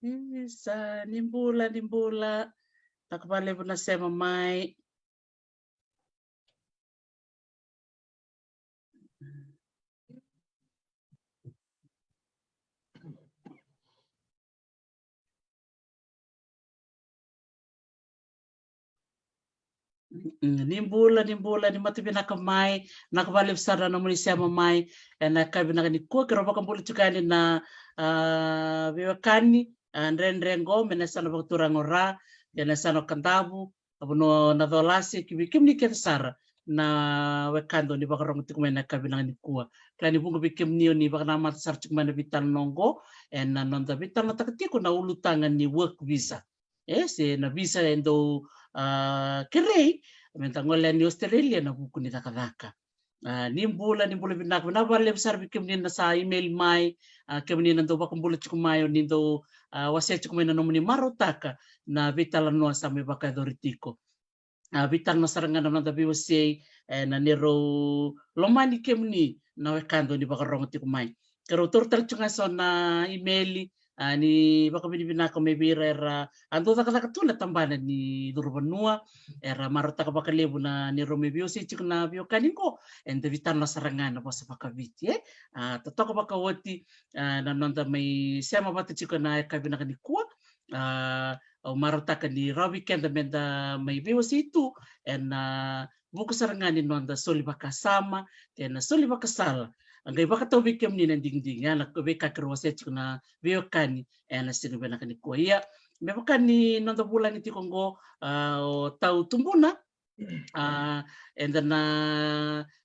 Isa nimbula nakabali po nasema mai nimbula ni matibi nakamai nakabali sana na munisema mai na kabi na nikua kiroba kambuli tukani na viwakani ndrengo menasana bakturang ora menasana kantabu abuno na dolasi kimni sara na wekando ni bakarong tikumena kabi na nikua klani bunga bikimni ni bakana mata sarchuk mana vital nongo na nonda vital na takatiku na ulutangan ni work visa se na visa endo kirei mentangola ni Australia na buku ni takadaka nimbula binak na bale besar bikim ni sa email mai kemni nanto bakambula chukumayo nindo wase chukumena nomuni marotaka na vital no same bakadoritiko vital na sarangan na tabi wase na nero lomani kemni na wekando ni bakarong tikumai kero tortal chunga so na email ni baka binibinako may bira era ando takatula tambana ni Durbanua era marota ka baka lebu na ni Romeo si chik na bio kaningo and vitan na sarangan na sa baka biti totoko baka wati na nonda may sema bata chiko na kabina ni kuwa o marota ka ni Robbie Kenda menda may bio si itu and buku sarangan ni nonda soli baka sama and soli baka sala angay baka tawag kem ni nanding-ding na kubeka kroset na biokani na sinubena kani kuya me baka ni nonda bulan iti kongo tau tumbuna and then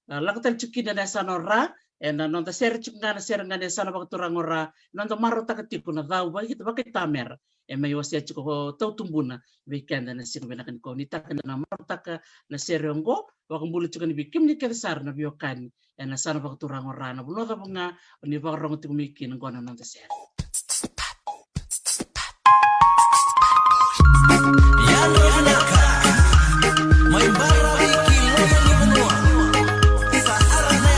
lakatal chukina na sanora and nonda ser chukna na ser ngane sana baka turang ora nonda marota katiku na daw ba kita baka tamer may wasya chuko tau tumbuna weekend na sinubena kani ko nita kana na marota ka na serongo wakang bulit chuko ni bikim ni kesar na biokani na sana pagturang orana buno ka nga ni pagrong timikin ng kono nang tasel yan ranaka may barawi kilo ni bunwa sa arana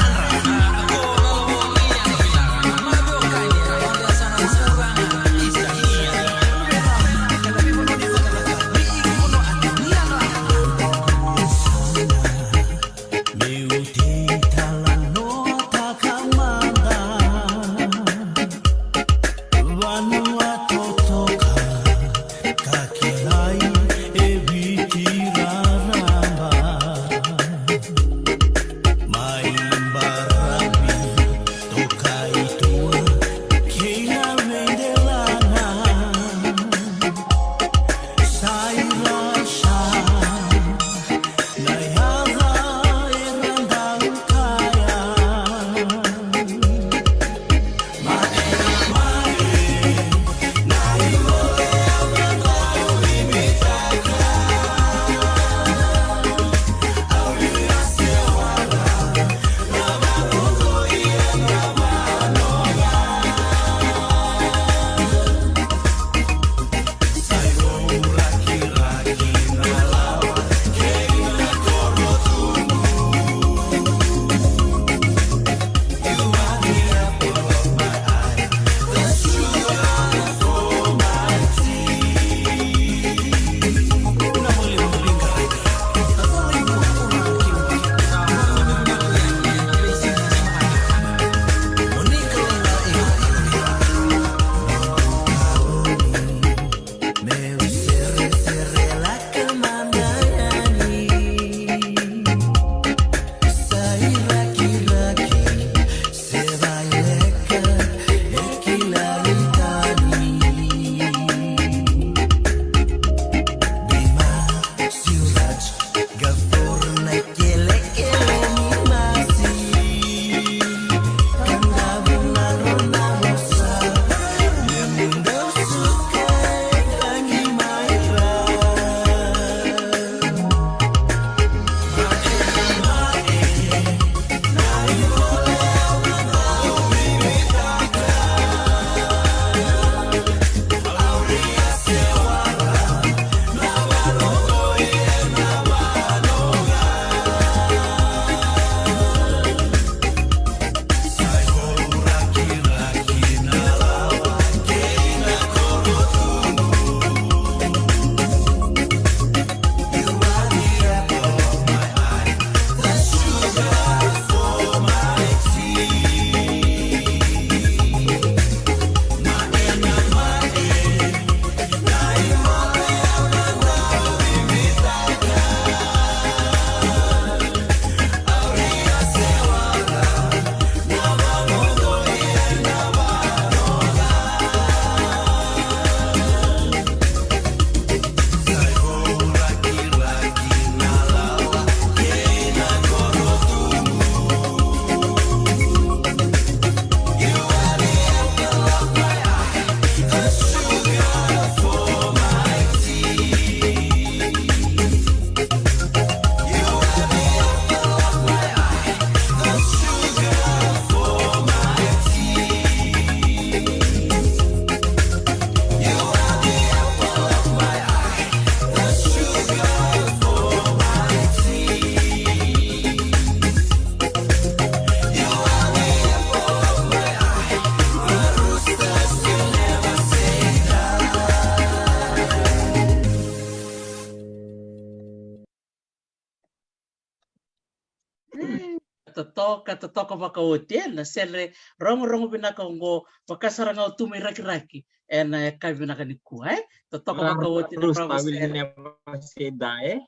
totoka vakaote na sele rongo binaka ngo pakasaranga utumi raki ena kabi binaka ni kuai totoka vakaote na Rus prava will sele never say die.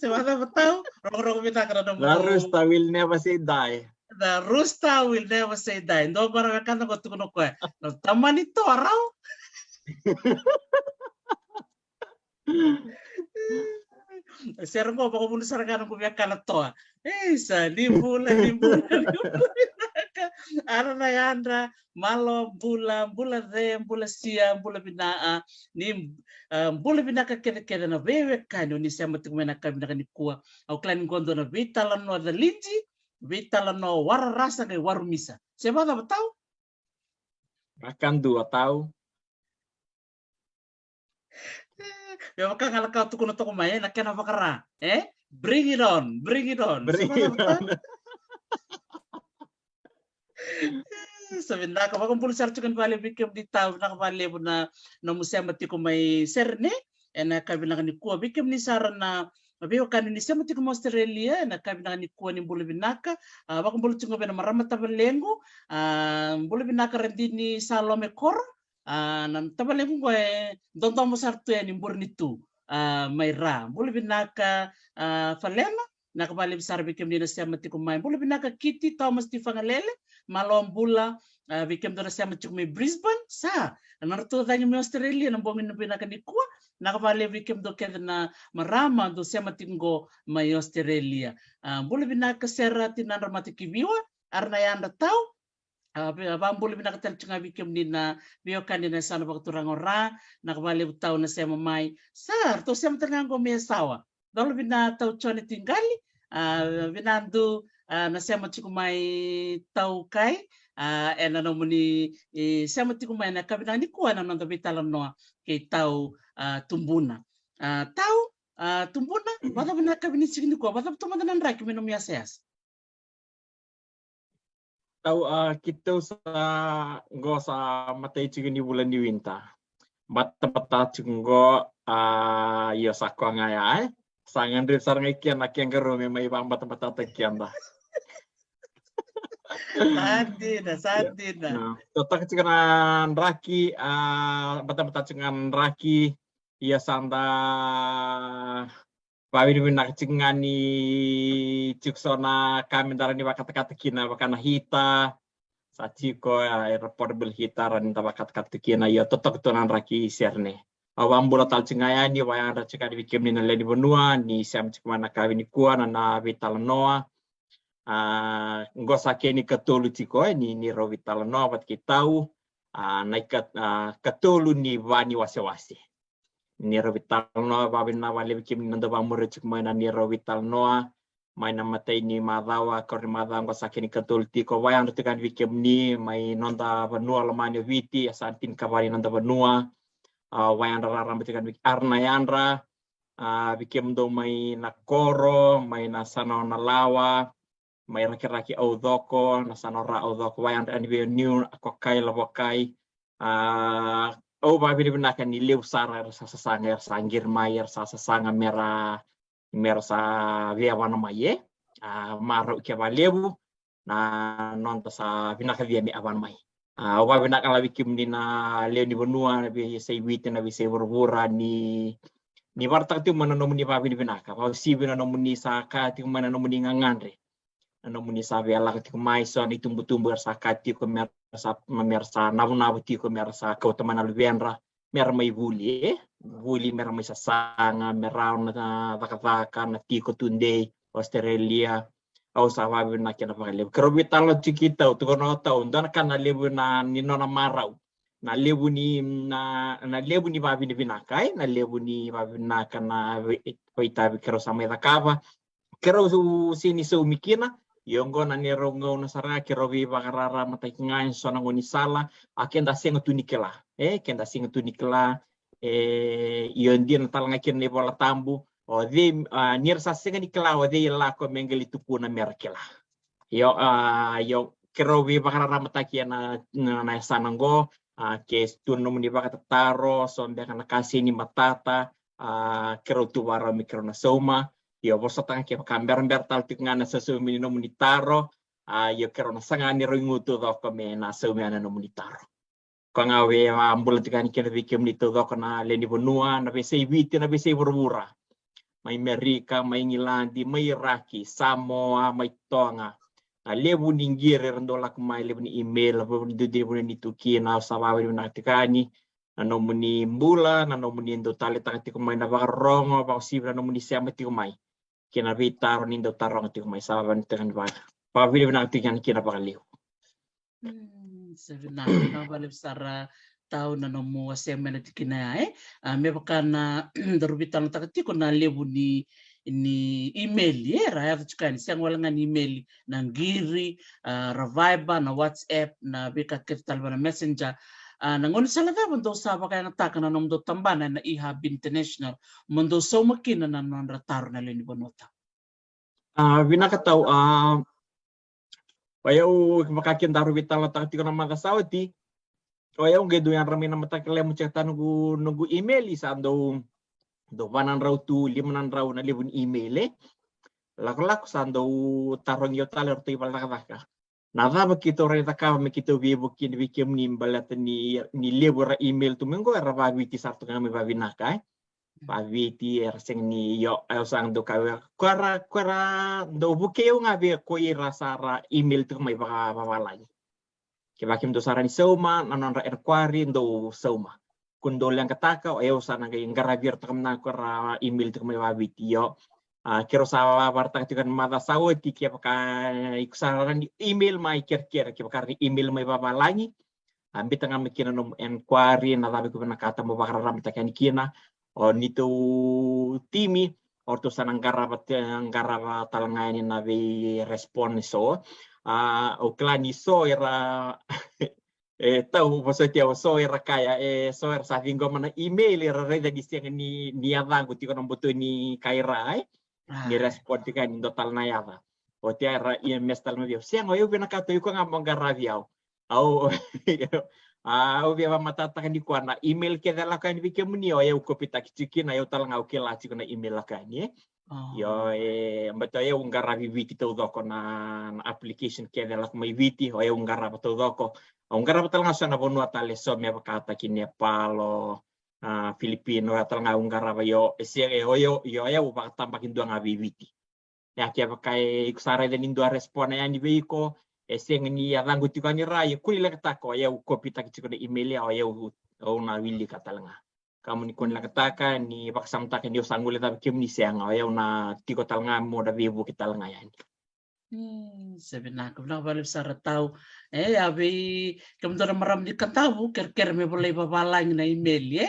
semana betau rongo binaka na The mo rooster will never say die. the rooster will never say die ndo bara kanta ko tukuno ko no tamani to arau sergo bako bulu saragana ko yakala toa sa limbula arana yandra malo bula de bula sia bula binaa ni bula binaka kede na wewe kanyo ni sema tukumena kabina ni kuwa au klani gondo na vitala no da liji vitala no wara rasa ke warumisa seba da batau Akan 2 tahun. ya maka ngala kau tukuno toko mai na kena bakara bring it on seba da batau sabinda ka bakong pulsar chukan bale bikem di taw na bale na no musema tiko may serne ena kabina ni kuwa bikem ni saran na Abiyo kan ni sema tiko Australia na kabina ni kuwa ni bulu binaka bakong bulu chungo bena marama tabalengo bulu binaka rendi ni Salome Kor na tabalengo ko donto mo sartu ni burnitu may ra bulu binaka falema nakabali besar bikem ni sema tiko may bulu binaka Kitty Thomas di fangalele malom bula bikem dona sema tiko may Brisbane sa narto tanya mi Australia na bomin na binaka ni kuwa nakabali bikem do keda na marama do sema tingo may Australia bulu binaka sera tinandra matikibiwa arna yanda tau bambulu binaka telcunga bikem ni na biokan ni na sana bakturang ora nakabali tau na sema may sar to sema tangango may sawa dolo bina tau chone tingali binandu na sema tiku may tau kai ena no muni sema tiku may na kabina ni kuwa na nando bitala no ke tau tumbuna tau tumbuna bata bina kabini sigini kuwa bata tumanda nan raki minum yasas Tahu kita sa go sa matay chicken ni bulan ni winter. Bata chungo yo sakwa ngaya sangan rin sarang ikian akian gerome may ibang bata tekian dah. Sadina. Totak chicken raki bata chicken raki iya sanda Pawin winak cingani ciksona kami darani wakat kina wakana hita sachiko portable hita rani wakat kina ya totok tonan raki serne awambula tal cingaya ni wayang racika di bikim ni naleni benua ni siam cikmana kawin ni kuan na vital noa ngosa keni ketolu ciko ni ro vital noa wat kitau naikat ketolu ni wani wase-wase Niro vital noa babin na wale bikim nando bamure cik maina niro vital noa maina matei ni madawa kori madawa ngo sakini katul tiko wayang rutukan bikim ni mai nonda benua lemani viti asantin kabari nonda benua wayang rararam rutukan bikim arna yandra bikim do mai nakoro mai nasano nalawa mai raki-raki audoko nasano ra audoko wayang anbi new akokai labokai babi dibinakan ni liu sara sa sanger sangir mayer sa sanga mera sa via wana maye maro ke lebu na nonta sa binaka via mi awan mai babi nak ala bikim ni na leo ni benua na bi sei wite na bi sei burbura ni wartak tu mana nomuni babi dibinaka pa si bina nomuni sa ka tu mana nomuni ngangandre nomuni sa via la tu mai so ni tumbu-tumbu sa ka tu ko mersa nabu-nabu tiko mersa kau teman alvenra mer mai vuli mer mai sasanga meraun na vakavaka na tiko tunde Australia au sawa na kena pakale kerobi talo cikita tu kono tau dan kan lebu na ninona marau na lebu ni babi ni binakai na lebu ni babi na kana waita kero sama kava kero sini so mikina Yonggo na nirongo na sara kirobi bakarara matai ngai sona ngoni sala akenda singa tunikela kenda singa tunikela yondi na tal ngakin ni bola tambu o de nir sa singa nikela o de la ko mengeli tupuna merkela yo kirobi bakarara matai na sanango ke tunu ni bakataro sombe kana kasini matata kero tu wara mikro na soma Io bosa tanga ke kamber tal tik ngana sa sumi no munitaro. Io kero na sangani ringutu do ko me na sumi ana no munitaro. Ko nga we ambula tikani ke vi ke munito do ko na leni bonua na be sei viti na be sei burbura. Mai Amerika, mai Ngilandi, mai Iraki, Samoa, mai Tonga. Lebu ningire rendola kumai lebu ni email lebu ni debu ni tuki na sababu ni natikani na nomuni mbula na nomuni ndo tale tangati kumai na barongo ba sibra nomuni siama ti kumai kina vitar ni ndo tarong ti kumai sababu ni tekan ba pa vile na tikan kina bakaliu sebenarnya na balik sara tahu na nomu asemena tikina me bakana darbitan takati ko na lebu ni email raya chukani siang walangan email na ngiri Viber na WhatsApp na bika kirtal na messenger na ngon sala da mundo saba kaya nataka na nomdo tambana na IHAB International mundo so makina na non ratar na leni bonota binakataw wayaw makakin daru bital na takati ko na mga sawati wayaw gedo yang rami na matakile mo chekta nugu email isa do vanan raw tu limanan raw na libun email lak sando tarong yo taler tu balaka nada bakito re taka me kito vivo kin vikem ni balat ni lebura email tu mengo era vaviti sartu kami vavinaka vaviti er sing ni yo sang do kwara do bukeo ngabe ko ira sara email tu mai babalai ke bakim do sarani soma nanon ra er kwari do soma kundol yang kataka o eu sana kay garabir takam na ko ra email to may wabitiyo kero sa warta tikan mata sawati kaya paka iksaran email may kira kaya paka email may babalangi ambit nga makina no inquiry na tabi ko nakata mo baka ramita kan kina o nito timi or to sanang garabat talangani na be response so o klani so era tahu maksudnya so era kaya so era saking go mana email era reda di siang ni avangu tiko nombuto ni kaira ni respon tika ni total na yava o tia era email tal mo siang o eu bina kato yuko ngamong garaviao au au biya matatakan di kuana email ke dala kan bike muni o eu kopita kichikin ayo tal ngau ke lati na email kan yo mbato eu ngaravi viti to doko na application ke dala mai viti o eu ngaravi to doko Ungkara betul nggak sana bonua tali so me kata kini Nepal Filipino atau nggak ungkara yo yo ya upah tambah kindu nggak bibiti ya kia pakai ikusare dan indu respon yang di biko siang ini ya langgut juga nyerai kulila ketako ya kopi tak cukup email ya ya una willi kata lenga kamu ni kun lakataka ni paksam tak ni usanggul tapi kim ni siang ya una tiko talanga mo da bibu kita lenga ya sebenarnya aku balik sara tahu abi kemudian meram di ketabu ker me boleh babalang na email ya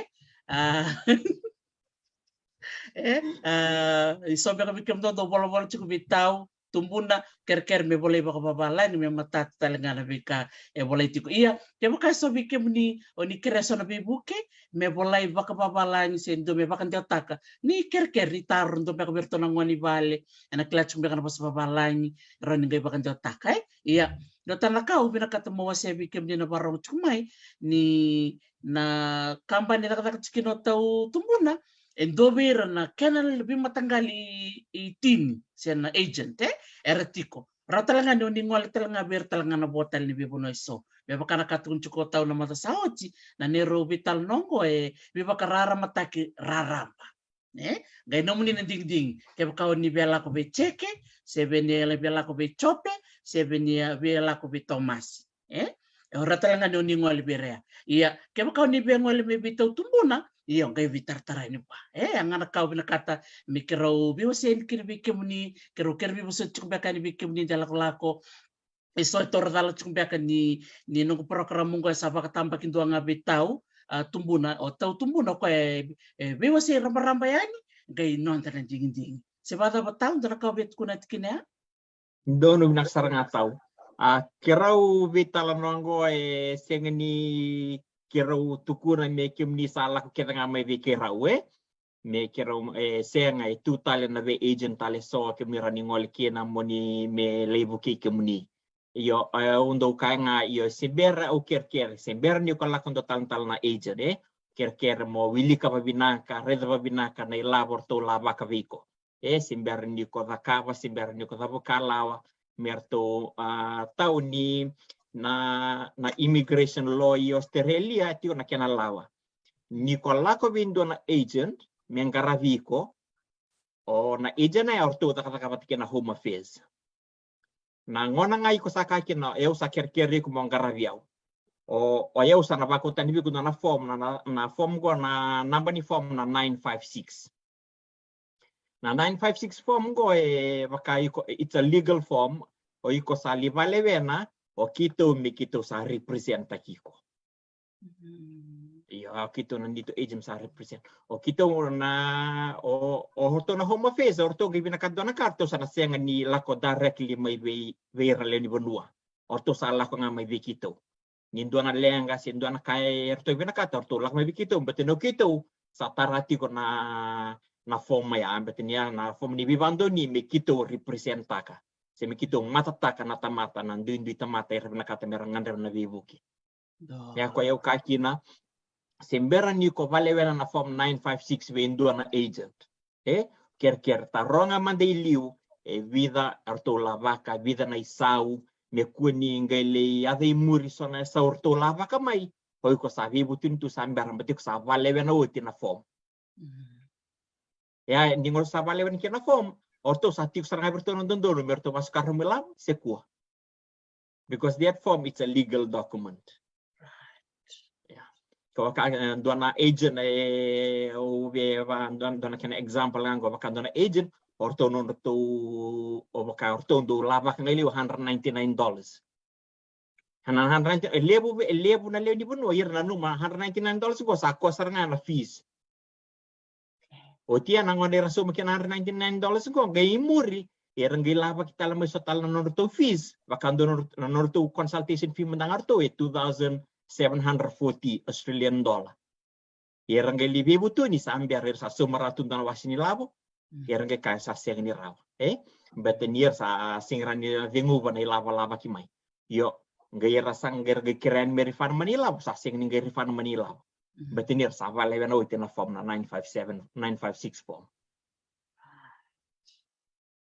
isobe kami kemudian do bolo cukup tahu tumbuna ker me boleh babalang me mata talengana bika boleh tiku iya ya bukan sobi kemni oni kreso na bibuke me boleh babalang sendo me bakan taka ni ker di tarun do beka bertonang wani bale ana klach mbeka na pas babalang ron ngai bakan taka iya Dota nakau bina ketemu wasebi kemni na barong cumai ni na kampanye nakata cikino tau tumbuna endobir na kenal lebih matanggali tim sian agent eretiko ratalanga ni ngol talanga ber talanga na botal ni bibuno iso beba kana katun cuko tau na mata saoci na nero vital nongo beba karara mataki raramba gai nomuni na ding kaya kau ni bela ko be cheke sebeni ele bela ko be chope sebeni bela ko be Thomas ora talanga ni ngol berea iya kaya kau ni be ngol be bitau tumbuna iya gai vitar tara ni pa ang anak kau binakata mikro biwa sen kirbi kemuni kirbi buso cukup ni bikemuni jalak lako iso tor dala cukup ni nunggu program munggo sabak tambah kintu ngabe tau tumbuna o tau tumbuna ko biwa se ramba yani gay non tan ding sebata batang dara ka bet kuna tikina dono naksar ngataw kirau vital nongo sengeni kirau tukuran me kimni sala ko kita ngamay vi kirau me kirau senga tu tale na ve agent tale so kimni running all kina moni me lebu ki kimni yo undo kanga yo sibera o kerker sibera ni ko lakon total na agent kerker mo wili ka babinaka reda babinaka na labor to laba ka viko simber ni ko zakava simber ni ko kalawa merto tau ni na immigration law i Australia tio na kena lawa ni ko lako vindo na agent mengaraviko o na agent na orto takatakapat kena home affairs na ngona ngai ko saka kena eu sakerkeri ko mongaraviau o eu sana bako tani ko na form na form go na number ni form na 956 na 956 form go baka it's a legal form o iko sa livalevena o kito mi kito sa represent kiko iya kito nandito agent sa represent o kito na o horto na home affairs horto gibina kadto na karto sa nasenga ni lako directly may way rale ni bonua horto sa lako nga may kito nindo na lenga sindo na kay horto gibina kadto horto lako may kito betino kito sa tarati ko na form may ambetnya na form ni bibando ni mi kito represent ka se mi kito matataka na tamata na ndindi tamata na kata merangandar na vivuki ya ko eu kakina sembera ni ko valevena na form 956 vendo na agent ker taronga mandei liu vida arto lavaka vida na isau me kuni ngele ade muri sona sa orto lavaka mai ko ko sa vivu tintu sambera betik sa valevena uti na form ya ningol sa valevena kina form orto sa tik saranga bertono dondono merto mas karmelam sekua because that form it's a legal document. Kalau dona agent dona kena example nggo baka dona agent orto no to o baka orto do lava ngali $199 hanan lebu na lebu no irna numa $199 go sa ko saranga na fees o tia na ngone raso makina $199 go gai muri irang lava kita lamay so tal na to fees baka no to consultation fee mandangar to 2,740 Australian dollar. Yerang libi butu ni sambiar sa sumaratun dan wasini labo. Yerang kaya sa seng ni raw. Beten yer sa singran ni vingu ba na lava kimay. Yo, ngayera sang kiran merifan Manila sa seng ni gerifan Manila. Beten yer sa vale na uti na form na 956 form.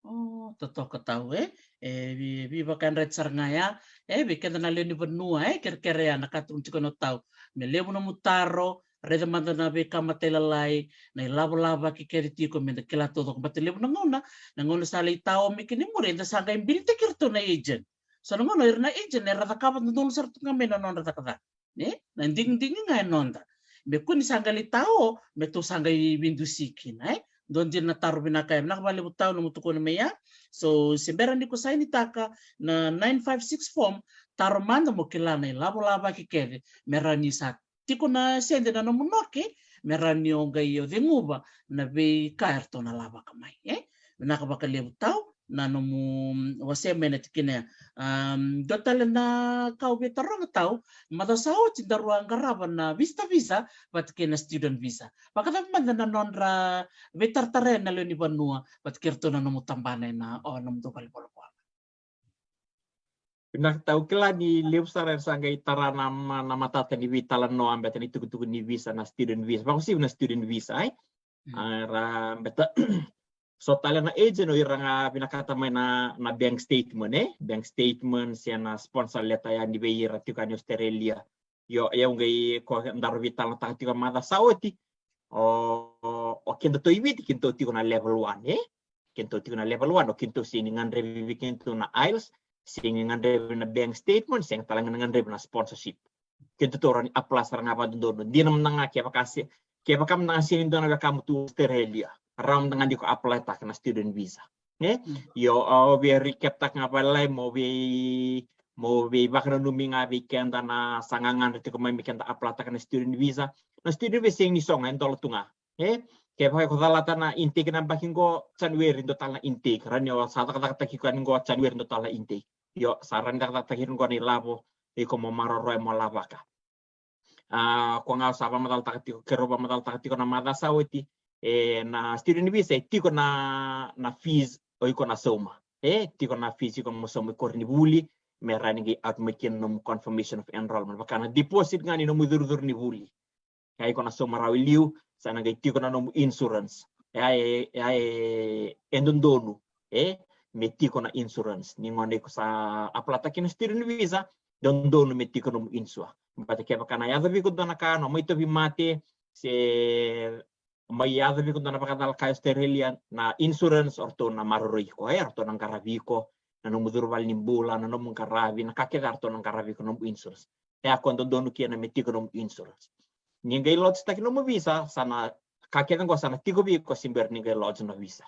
Oh, toto ketahu bi bakan red sarngaya bikin na leoni benua kere na katun chikono tau me lebu no mutaro red manda na be kamatela lai na lava ki keri tiko me kela todo kombat lebu na ngona sali tao me kini mure da sanga imbiri te kirto na agent so ngona irna agent era da kabat ndol sartu ngame no nonda takada na ding nga nonda me kuni sanga li tao me to sanga bindu sikin don din na taro binakay nakabali butaw no mutuko na meya so simbera ni ko sa ni taka na 956 form taro manda mo kilana labo ki kede merani sa tiko na sende na no munoke merani onga iyo denguba na be kaerto na laba kamay nakabakali butaw na no mu wase menet kine dotal na kau betarong tau madasao tindaruang karaban na visa but kina student visa pakata man na nonra betartare na leni banua but kirto na no tambane na o no to balbol ko Pinak tau kila ni lewsar sangai tarana na matata ni vitalan no ambeta ni tugu ni visa na student visa bagus sih na student visa ara beta so tala na agent o iranga pinakata may na bank statement bank statement siya na sponsor leta ya ni beira tukan Australia yo ngay ko ndaro vital na takti ka mada saoti o kinto to ibit kinto tiko na level 1 kinto tiko na level 1 o kinto siningan revi kinto na IELTS siningan revi na bank statement sing talangan revi na sponsorship kinto to ran apply sarang apa dono di nam nanga kaya pakam nanga sinindo na kamu tu Australia ram dengan di ko apply tak na student visa yo be recap tak ngapalay mo be bakna numinga weekend na sangangan rito ko may mikenda apply tak na student visa yang ni song en tol tunga kaya pa ko dalata na intake na baking ko January ndo tal na intake ranyo sa tak ko ngo January ndo tal na intake yo saran tak ko ni labo ko mo maroroy mo labaka ko nga sa matal takti ko kero ba matal takti ko na madasa witi na student visa tiko na fees o iko na soma tiko na fees iko mo soma ko ni buli merani gi admitin no confirmation of enrollment baka na deposit ngani no mudur ni buli kay ko na soma raw liu sana gi tiko na no insurance endondonu metiko na insurance ningone ko sa aplata kin student visa dondonu metiko no insua mbate ke bakana ya davi ko dona ka no moito vi mate se mai ya davi ko dona bakadal ka Australia na insurance orto na maroroi ko orto nang karaviko na no mudurval nimbula na no mun karavi na kakeda orto nang karaviko no insurance quando donu kia na metiko no insurance ninguém lotes tá aqui no visa sana kakeda ko sana tigo bi ko simber ninguém lotes no visa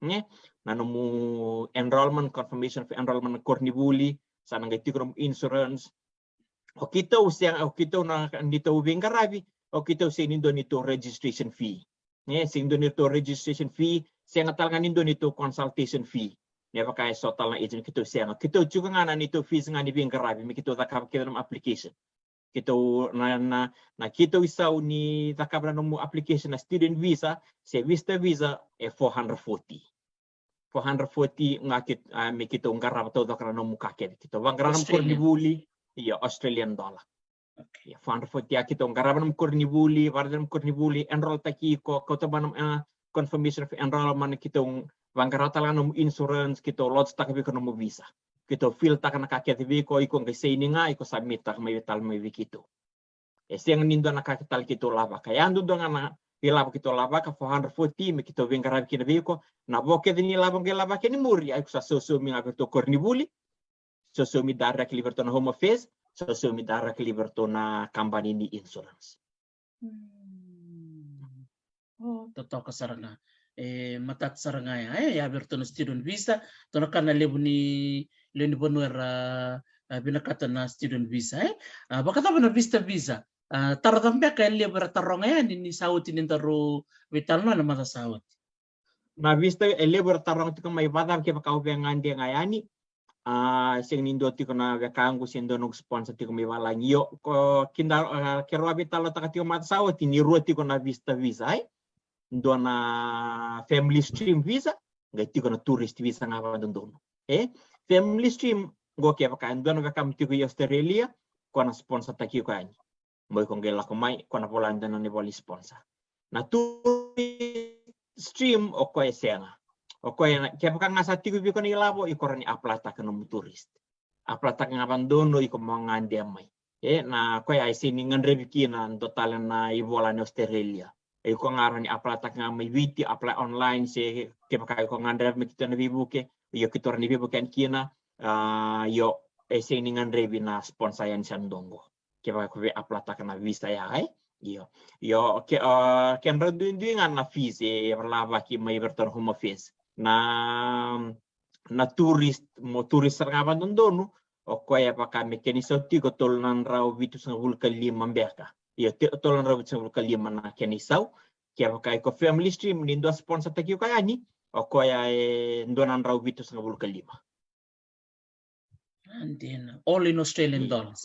né na no enrollment confirmation for enrollment kornibuli sana ngai tigo insurance o kita na dito ubing karabi o kita usin indo nito registration fee né sing do nito registration fee siya ngatal nga nindo nito consultation fee ne ba kay total na agent kita juga nga na nito fees nga ni bing karabi mi kita takap kita application kita na kita isaw ni takabra no application na student visa se visa 440 nga mi kita ngarap to dakra no mukake kita wangaran kornibuli iya Australian dollar okay 440 kita ngarap no kornibuli wardan kornibuli enroll taki ko tabanam confirmation of enrollment kita wangaran no insurance kita lodge takabi ko no visa kita fill tak na kakete ko iko ngai sei nga iko submit tak mai vital mai vikito siang nindo na kakital kito lava kaya ando na ilava kito lava ka 440 me kito vengarab kina viko na boke ni lava ke ni muri ai kusa so mi ngato kornibuli so mi direct liberto na home affairs so mi direct liberto na company ni insurance oh toto kasaranga matat saranga ya berto na student visa to na kana lebu ni bonuera binakata na student visa bakata na visa taratampe ka lebu taronga yan ni sauti ni taro vital na mata saut na vista lebu tarong tiko may badam ke pakau ngandi ngayani sing nindo tiko na kangu sindo nog sponsor tiko may walang yo ko kindar kero vital ta tiko mata saut ni ruoti ko na visa ndo na family stream visa ngai tiko na tourist visa nga ba dono family stream go ke pa ndo na kam tiko Australia ko na sponsor taki ko ani mo ko ngela ko mai ko na polanda na ni boli sponsor na tourist stream o ko esenga o ko na ke pa nga sa tiko bi ko ni labo iko ni aplata ka no tourist aplata nga abandono iko mangande mai na ko ai sini ngandre bikina total na ibola ni Australia ko ngaran ni aplata nga may witi apply online se ke pakai ko ngandre me kita na bibuke yo kitor ni bibuke kina yo sini ngandre bina sponsor yan sandongo ke pakai ko aplata kana visa ya yo ken radungan na fees lava ki may bertor home office na tourist nga abandono o ko ya pakai mekaniso ti ko tolnan raw vitus nga vulkan limambeka iya tolong rawit sa kalima na kenisau kaya kay ko family stream nindo sponsor taki kaya ni o kaya ndonan rawit sa kalima and then all in Australian dollars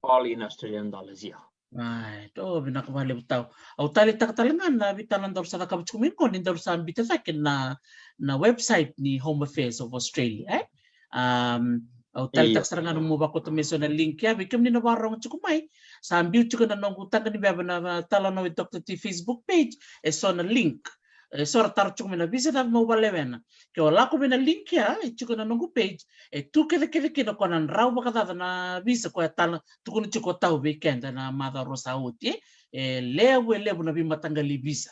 all in Australian dollars yeah right binakabali bitaw au tali takatalangan na bitalan daw sa nakabutsumin ko nindo sa bitasakin na website ni Home Affairs of Australia au tali taksarangan mo ba ko tumiso na link ya bikim ni nawarong chukumay sambil juga na nong utang ni baba na tala no Dr. T Facebook page so na link so tar chukumay na visa na mo balewena ke wala ko na link ya juga na nong page tu kede kino konan raw bakata na visa ko tala tukun chuko taw weekend na mother rosauti lewe na bimatangali visa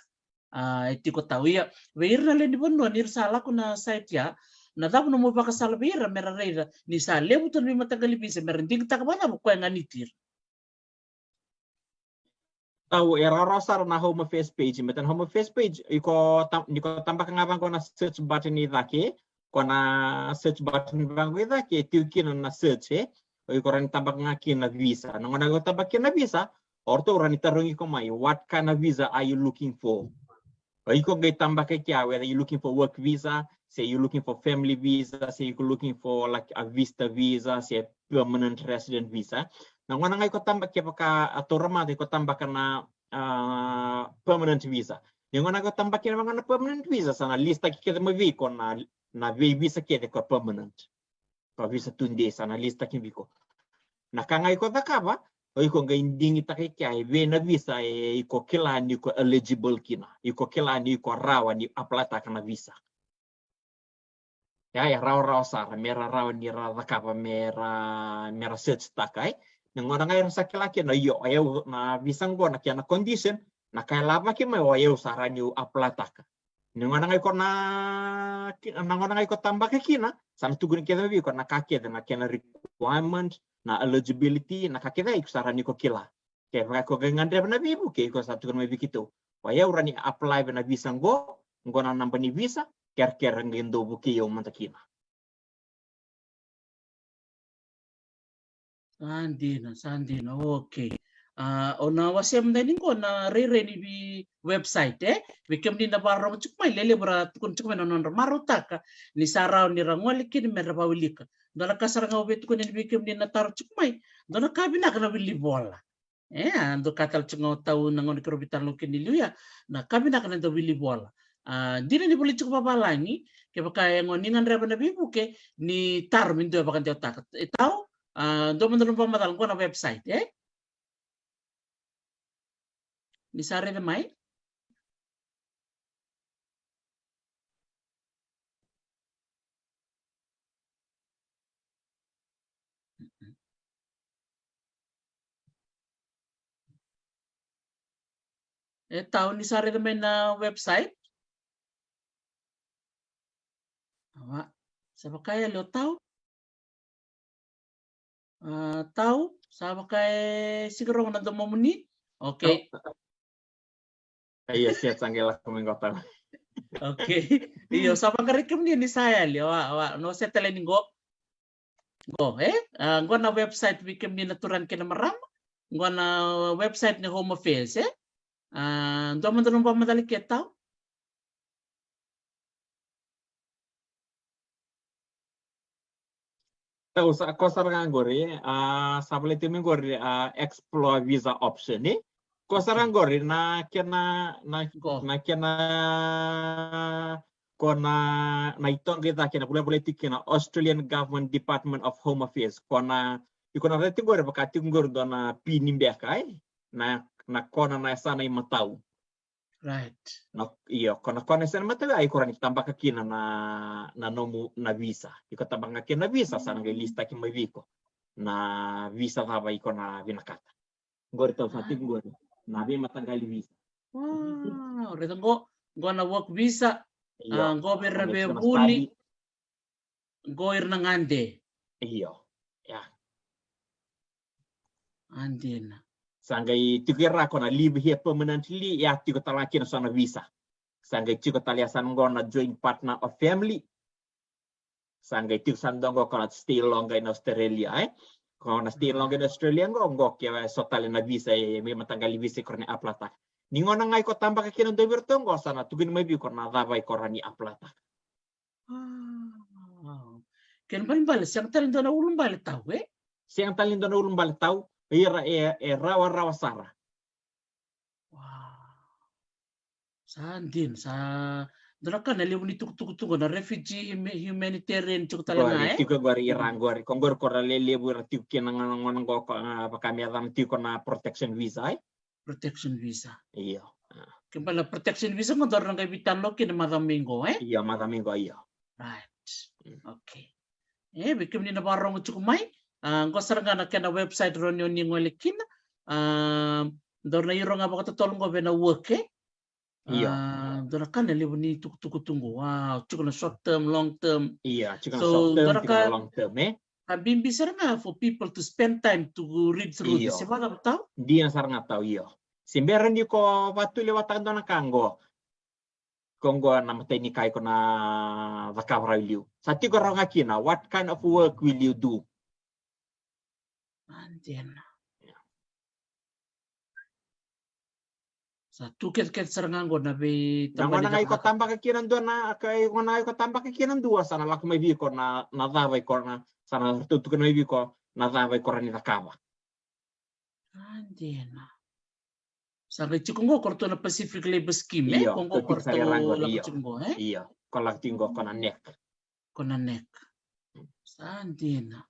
tiko taw ya weirna le ni bonno ni sala ko na site ya na dapo no mo baka salbira mera reira ni sa lebu to ni matagali visa merending takabana mo ko nganitir tahu rosar na Home Affairs page metan Home Affairs page iko tambah ngabang ko na search button ni dake ko na search button bang ko dake tiukin na search iko ran tambah ngakin na visa nang nago tambah na visa orto ran itarungi ko mai what kind of visa are you looking for iko gay tambah kaya whether you looking for work visa say you're looking for family visa, say you're looking for like a vista visa, say permanent resident visa. Nang wana nga iko tambak kaya paka atorama iko tambak na permanent visa. Yung wana ko tambak kaya mga na permanent visa sana lista kaya mo viko na visa kaya ko permanent. Pa visa tundi sana lista kaya viko. Nakangay ko takaba iko nga indingi takikai vena visa iko kilani iko eligible kina iko kilani iko rawa ni aplata kana visa ya rawa sara mera rawa ni rakapa mera search takai ngona ngai rasa kilaki na yo ayo na visa ngona kiana condition na kai lama ki mai ayo sara ni aplata ka ngona ngai ngona ngai ko tambah ke kina sana tugun kita vi ko na kake na kiana requirement na eligibility na kakira ikusara niko kila ke ko ngandre na bibu ke ko satu kan mebi kito waya urani apply na visa ngona namba ni visa ker ngendo buki yo mantakina sandina okay ona wasem dani ko na rere ni bi website bikem ni na barong chukmai lele bra tukun chukmai non marutaka ni sarau ni rangwali kin merba wilika dona kasar ngau betu ko ni bikem ni na tar chukmai dona kabina kana willi bola ando katal chungo tau nangon krobitan lukin ni luya na kabina kana do willi bola dina ni boli chukma balangi ke baka ngoni ngan reba na bibu ke ni tar min do bakan jota tau do mandon pamadal ko na website di sare de mai tahu ni sare de mai na website awa siapa kaya lo tahu tahu siapa kaya sigurong na do momuni okay iya siap sanggela komengota okay iyo siapa karikem ni saya li wa no setele ni go go na website bikem ni naturan kena maram go na website ni Home Affairs do mandon pamadali ke tahu usa kosar ngangori sabale timi ngori explore visa option ni kosar ngori na kena kona na itong kita kena boleh tikina Australian Government Department of Home Affairs kona ikona reti ngori bakati ngori dona pinimbe kai na kona na sana imatau right iyo kona sana matau ai korang tambah kakina na nomu na visa iko tambah kakina visa sana ngai lista ki maviko na visa haba iko na vinakata ngori tau sati ngori na be matanggali visa reto go na work visa go berbe Sana buli study. go ir nangande Iyo ya andina sangai tikira kona live here permanently ya tiko talaki na sana visa sangai tiko taliasan ngona joint partner of family sangai tiko sandongo kona stay longer in Australia kona stay longer in Australia ngo kya sotali na visa me matanggali visa korne aplata ni ngona ngai ko tambah kina do virtongo sana tugin maybe korna dabai korani aplata ken bal siang talin do na ulum bal tahu siang talin do na ulum bal tahu ira rawa sara sandin Dona na liu ni tuk na refugee humanitarian cuk talanga tiko gori irang gori kongor korale lebu tiko kina ngon go kami adam tiko na protection visa protection visa iya kembali protection visa ngon dorang kai bitan loki na madam minggo iya madam minggo iya right okay bikim ni na barong cuk mai ngo saranga na kena website ronyo ni ngolekin dorna iro nga baka tolong go bena work iya dona kan liu ni tuk tunggu wow cuk na short term long term iya cuk na so short term cuk long term bimbi saranga for people to spend time to read through this siapa tahu dia saranga tahu iya simberan di ko watu lewatan dona kanggo konggo namate ni kai ko na vakabra liu sati ko ranga kina what kind of work will you do Anjena. Satu ket serangan go nabi tambah na ko tambah kekiran dua na kai ngona ko tambah kekiran dua sana lak mai ko na dava ko na sana tutu ko mai ko na dava ko ni rakaba Anjena. Sangai cikungo korto na Pacific Labor Scheme kongo korto la cikungo iya kolak tinggo kona nek Sanjena.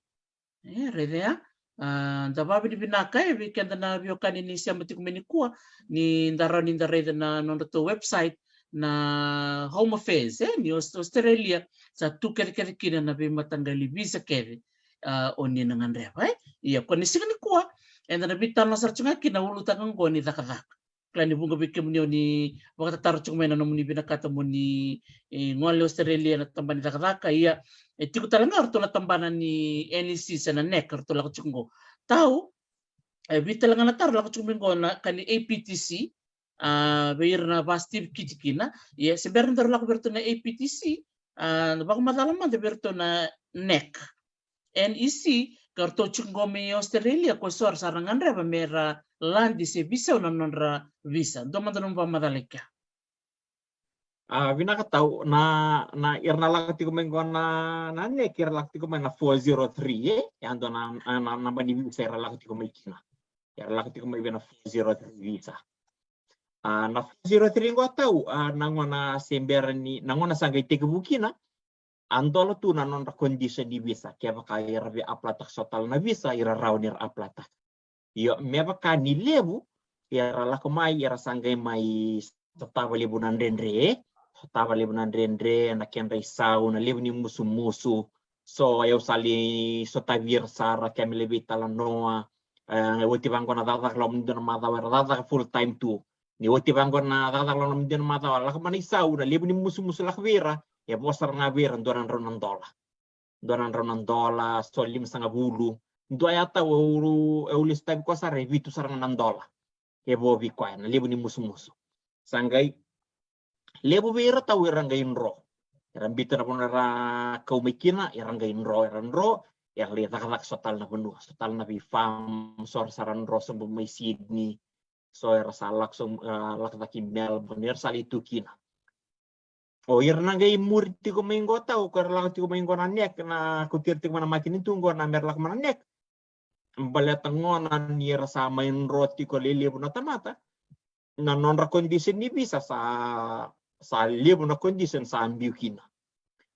Rede ya Dababi ni binaka weekend na biokan ini siya kumeni kuwa ni ndara na nondo to website na Home Affairs ni Australia sa tu kere kina na be matanggali visa kere oni nangan reba iya koni sigani kuwa enda na bitan na sarchunga kina ulu tangang goni dakadak klani bunga bikem ni wakata taru chungmena no muni binakata muni ngwale Australia na tambani dakadaka iya tiku talanga artula tambana ni NEC sana nek artula ko chungo tahu bitalanga na taru la ko chungo na kani APTC bayar na pasti kitikina ya sebenarnya taru la ko berto na APTC baka madalaman de berto na nek NEC karto chungo me Australia ko sor sarangan reba mera landi se visa una nonra visa domanda non va madaleka Vina ka tau na irna lakati ko mengo na ne kira lakati ko na 403 ando na bani visa ira lakati ko kina ira lakati ko na 403 visa na 403 ngo tau nangona semberani nangona sangai teke bukina andolo tu na non condition di visa kaya baka ira vi aplatak sotal na visa ira raunir aplatak yo me baka ni lebu ira lakomai ira sangai mai tatawa lebu nandendre tava lebunan rendre na kenra isau na lebu ni musu so eu sali sotavir sara kemi lebi talanoa woti bango na dada lom dona mata wa dada full time tu ni woti bango na dada lom dona mata wa lak man isau na lebu ni musu lak vera ya bosar na vera donan ronan dola so lim sanga bulu ndo ayata eu lista ko sa revitu sarang nan dola e bo vi kwa na lebu ni musu sangai lebu vera tau irangain ro rambita na punara kau mikina irangain ro yang lihat tak sotal na bi fam sor saran ro sembu mai Sydney so era salak som lak Melbourne sali tu kina o irangain murti ko minggo tau ko lak ti ko minggo na nek na kutir ti mana makin itu ngo na merlak mana nek baletangonan ni rasa main roti ko lele na tamata na non kondisi ni bisa sa lebu na condition sa ambiukina.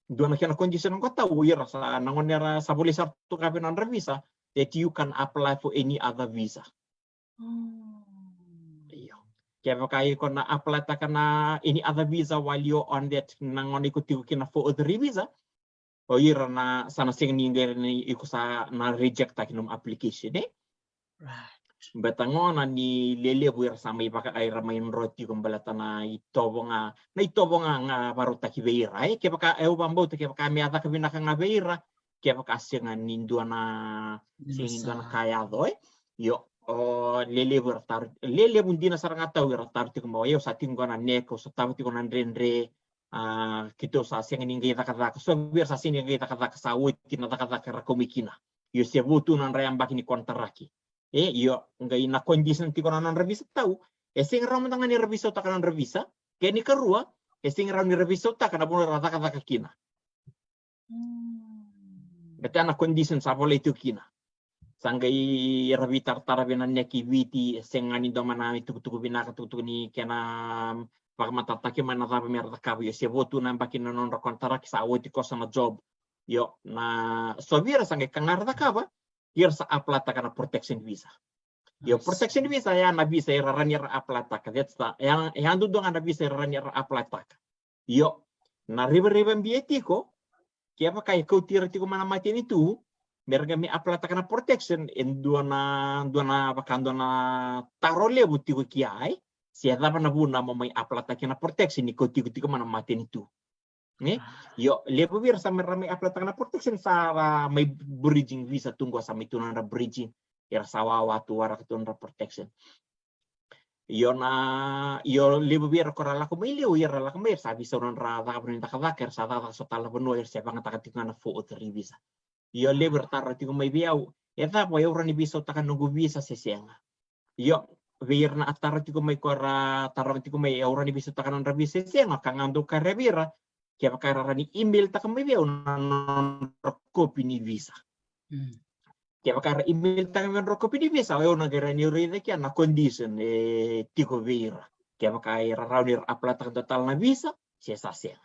Doon na kaya na condition ng kata uira sa nangonera sa polisar to kape ng visa that you can apply for any other visa. Kaya makaya ko na apply ta ka na any other visa while you're on that nangon ikuti ko kina for other visa. O ira na sana sing ninga ni iko sa na reject ta kinum application right Betangona ni lele buir sama ipaka air main roti kumbalata na itobonga nga baruta kibeira ke baka eu bambo ke baka mi ata kabina ka ngabeira ke baka singa nindua na singindua na kaya do yo o lele buir tar lele bundina saranga tau ira tar ti kumbawa yo sa tingona neko so tabu ti konan rendre kito sa singa ningi ta kata so buir sa singa ningi ta kata sa wuti na ta kata ka komikina yo se butu nan rayam bakini kontraki yo ngai na condition ti konan revisa tau sing ram tangan ni revisa ta kanan revisa ke ni kerua sing ram ni revisa ta kana buno rata kata kina beta na condition sa boleh itu kina sanggai revitar tarabinan neki viti sing ani do mana itu tuku binaka tuku ni kena pak mata taki mana ta mer ta kabu yo se votu na bakin non kontrak sa woti ko sama job yo na sovira sanggai kangar ta kaba hier sa aplata kana protection visa. Yo protection visa ya na visa era ranir aplata ka that's yang dudong ana visa era ranir aplata ka. Yo na river bietiko kaya pa kay ko tira ti ko mana mati itu merga mi aplata kana protection en duana bakando na tarole buti ko kiai siya dapat na buna mo may aplata kana protection ni ko ti ko mana mati itu. Yo lepo bir sa merami aplata kana protection sa may bridging visa tunggu sa may tunan na bridging ira sawawa tuwara tunan na protection yo lepo bir ko rala ko may liu ira la ko may sa visa unan ra da kapun ta kavaker sa da so tala beno ir sa bang ta katika na fo otri visa yo lepo tar ti ko may biaw eta po yo ran visa ta kan nunggu visa sesenga yo vir na atar ti ko may ko ra tar ti ko may euro ni visa ta kan ra visa sesenga kangando ka revira kaya pakara ni email ta kami biya unan copy ni visa. Kaya pakara email ta kami copy ni visa ayo nagara ni rida kaya na condition tiko vera. Kaya pakara raunir aplata total na visa siya sasya.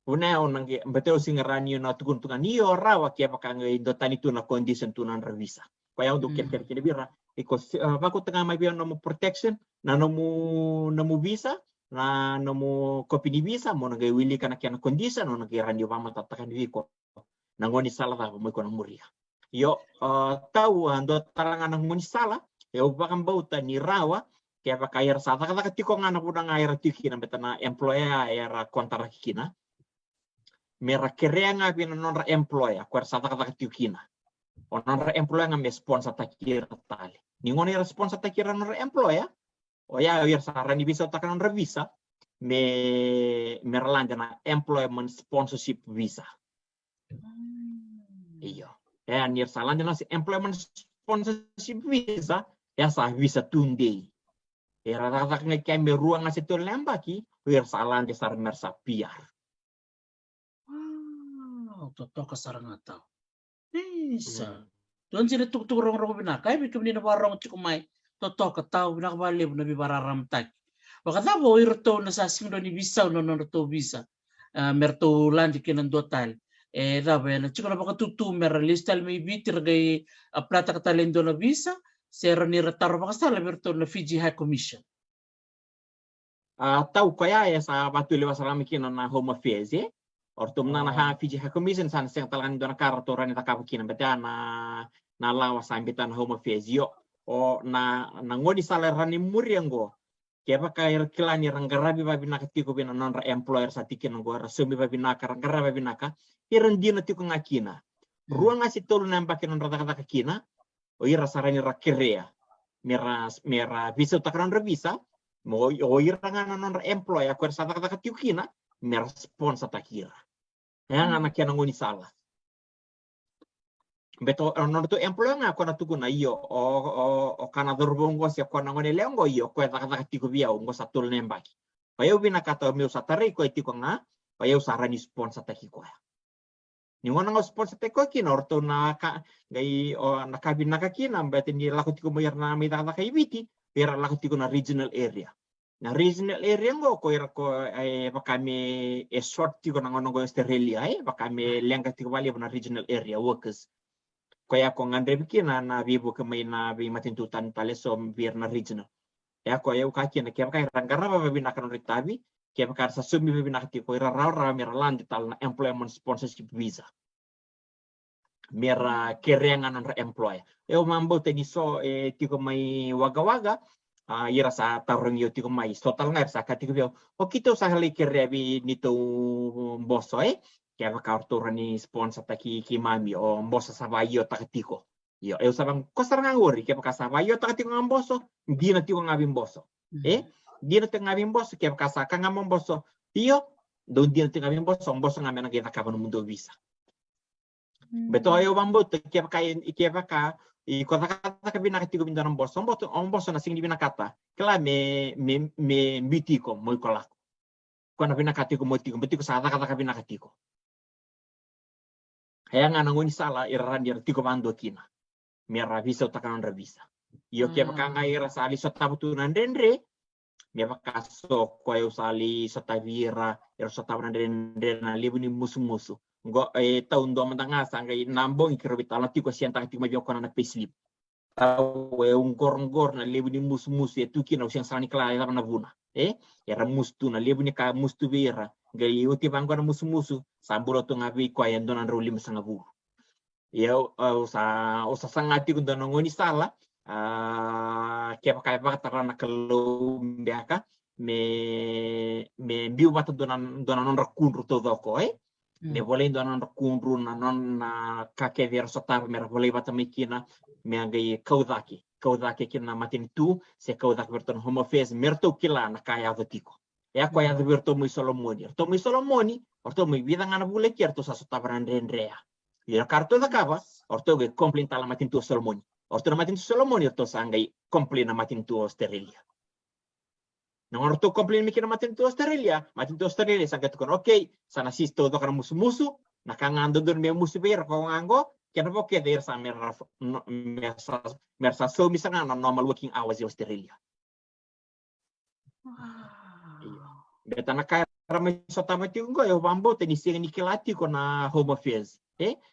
Una nang betul singarani na tukuntungan niyo rawa kaya pakara dotan itu na condition tunan visa. Paya untuk kira-kira bira. Ikut baku tengah mai biar nomu protection, na nomu visa, na nomu kopi ni visa, mo nagai wili kana kiana kondisa, no nagai randi wama tatakan wiko. Nangoni salah apa mo iko namuria. Yo tahu ando tarangan ngoni salah, yo bakam bauta ni rawa, kaya pakayar sa kata tiko ngana pudang air tikina betana employer era kontara kina. Mera kerenga pina nonra employer, kuar sa kata tikina. Ononra employer nga me sponsor takira tali. Ningoni sponsor takira nonra employer, o ya ir sarani bisa takan nonra visa, me merlanja na employment sponsorship visa. Iyo. Ya nir salanja na si employment sponsorship visa, ya sa visa tunde. Era rata nga kami ruang nga situ lembaki, ir salanja sar mersa piar. Toto kasarang atau. Bisa. Tuan sini tuk rong binaka, bikin ni nabarong cikumai. Toto katau binakabali na bibararam tak. Wakata bo irto na sasing do ni bisa no to bisa. Merto landikin ang dotal. Dabe na cikuna baka tutu mer listal may bitir gay plata katalendo na visa. Sera ni retar baka sala merto na Fiji High Commission. Tau kaya ya sa batuli wasaramikin na Home Affairs Ortum na ha Fiji High Commission san seng talangan do na karatoran ni takabukin beta na lawas ambitan Home Affairs yo o na ngodi salerani muriango kaya kaya kilani ranggarabi babi nakatiko bina non employer sa tikin ngo rasumi babi naka ranggarabi babi naka iran dina tiko ngakina ruang ngasi tolu nambaki non rata kina o ira sarani rakirea mera visa takaran revisa mo o ira ngana non employer ko sa kata tiko kina mera sponsor takira yang anak yang ngoni salah beto non to employer nga ko natukuna iyo o kana dorbongo sia ko ngone lengo iyo ko kata tiko bia ngo satul nembaki payo bina kata mi usatare ko tiko nga payo sarani sponsor takiko ni ngona ngo sponsor teko kina orto na ka gai o nakabin nakakina beti ni laku tiko moyar na mi taka ibiti pera laku tiko na regional area na regional area ngo ko pakame short tiko na ngono go Australia pakame lenga tiko bali na regional area workers kaya ko ngandre bikina na bibo kamay na bi matintutan taleso bir na regional ya ko ya ukaki na kaya kay ranggara ba binakanon ritabi kaya bakar sa sumi binakati ko iraraw miralan tal na employment sponsorship visa mira kerengan ng employer mambo teniso tiko may waga-waga ira sa tarong yo tiko may total nga sa katiko yo o kito sa hali kerebi nito boso kaya makartura ni sponsor taki kimami o boso sa bayo takatiko yo sabang kosar nga ngori kaya sa bayo takatiko nga boso hindi na tiko nga bimboso di na tiko nga bimboso kaya sa ka nga boso iyo doon di na tiko nga bimboso ang boso nga may nagkinakaban ng mundo visa beto ayo mambo kaya ka kota-kata ka binakatigo binda ng boso ang boso na sing di binakata kala me bitiko mo ikolako ko na binakatiko mo tiko bitiko sa kata ka binakatiko kaya nga nanguni sala iraran dir tiko mando kina mera visa utakanon revisa yo kaya baka nga ira sali sa tabutunan dendre me baka so ko ayo sali sa tavira ira sa tabunan dendre na libu ni musu-musu ngo taon do matanga sangay nambong ikirobita tiko siya tiko mabiyo ko na payslip tao un gorngor na libu ni musu-musu tuki na siyang sani kala na buna era mustu na libu ni ka mustu bira gay uti bangko na musu-musu sambulo to ngabi ko ayan donan ruli masangabu yo sa sangati kun donon ngoni sala kaya pakatara na kalumbiaka me biu bata donan non rakunru to doko me boleh donan rakunru na non kake ver sotar mer boleh bata mikina me angai kaudaki kina matin tu se kaudak berton Home Affairs merto kila na kaya vatiko ya ko ya berto muy solomoni orto muy vida ngana bule kierto sa sotabran rendrea ya karto da kaba orto ge komplin tala matin tu solomoni orto matin tu solomoni orto sangai komplin na matin tu Australia nang orto komplin mikina matin tu Australia sangat kon okay sana sisto do kana musu nakangando don me musu ber ko ngango kaya po kaya der sa mersa so misanga na normal working hours di Australia beta na kaya ramai sa tamati ko yo bambo tenisi ni kilati ko na Home Affairs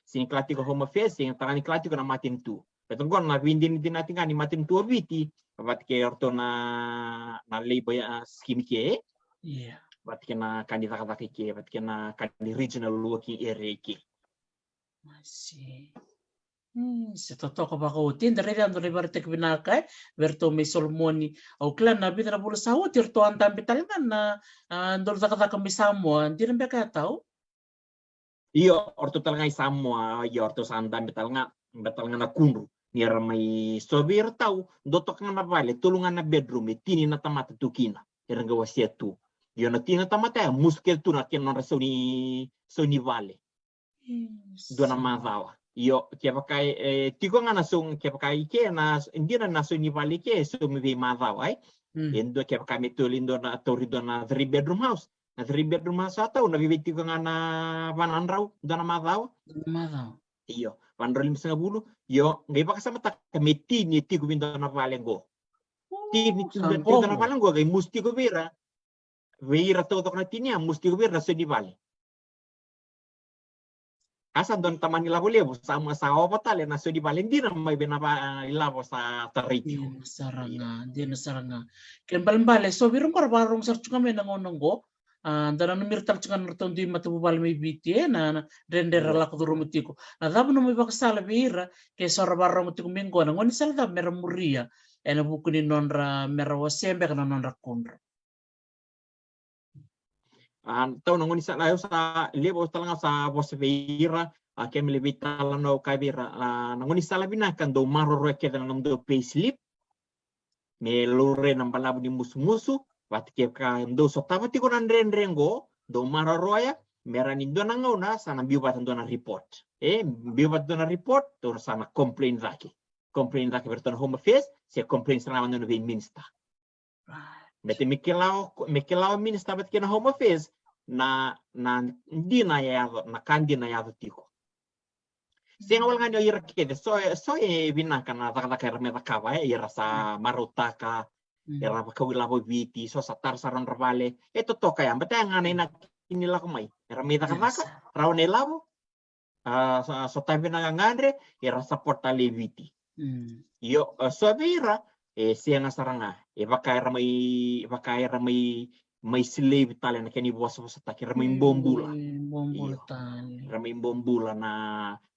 sini kilati ko Home Affairs sini tangani kilati ko na matin tu Betul kan na vindin din natin kan matin tua viti bat ke orto na labor ya scheme ke Iya. bat ke na kandida kata ke bat ke na kandi regional working area ke. Masih. Se totoko bako utin dari dan dari barte kebinakai berto me solmoni au klan na bitra bulu sawo tirto antam bitalngan na ndol zakata kamisamo andir mbeka tahu. Iyo orto talngai Samoa iyo orto sandam betalnga na kunru niara mai sobir tau dotok na vale tulungan na bedroom tini na tamata tukina eranga wasia tu iyo na tina tamata muskel tu na ken na soni vale dona mazawa iyo ke pakai tiko nga na song ke pakai ke na indira na soni vale ke so mi mazawa endo ke pakai metolindo na torido na 3 bedroom house. Na 3 bedroom house atau na viviti ko nga na vanandraw dona mazawa. Mazawa. Iyo, vandro 550. Yo, ngai pa kasama ta kameti ni tigo bindo na valengo. Ti ni tigo na valengo ngai musti ko vera. Vera to na tinia musti ko vera so di vale. Asa don taman ilabo lebo sama sa opatale na so di vale ndina mai bena ilabo sa taritio. Dia nasaranga. Ken balimbale so birong barong sarchunga me nangonongo. Dana numir talchungan rton di matabu bal mai biti na rendera la kuduru mutiko. Na dabu no mai bakasala bira ke sora barra mutiko minggo na ngoni sala da mera muria. Ena bukuni nonra mera wasembe kana nonra kundra. Tau na ngoni sala sa lebo talanga sa bos beira kem lebi talano kabira na ngoni sala binakan do maro reke na do payslip me lore nang balabu di musu-musu wat ke ka ndo so tabati ko nan rengo do maro roya merani do na ngona sana biubat do na report biubat do na report to sana complain zaki berton home affairs se complain sana no be minister bete mikilao minister bat ke na home affairs na ndi na ya na kandi na ya tiko Sing awal nga ira kede so bina kana taka remeta kawa ira sa marutaka ira kawila bo viti so satar saron ravale eto toka ya beta nga na inila kumai ira meta kaka raone labo so tabi na ngandre ira support tali viti yo so bira siang saranga baka ira may slave tali na kani boss tak ira may bombula ramai bombula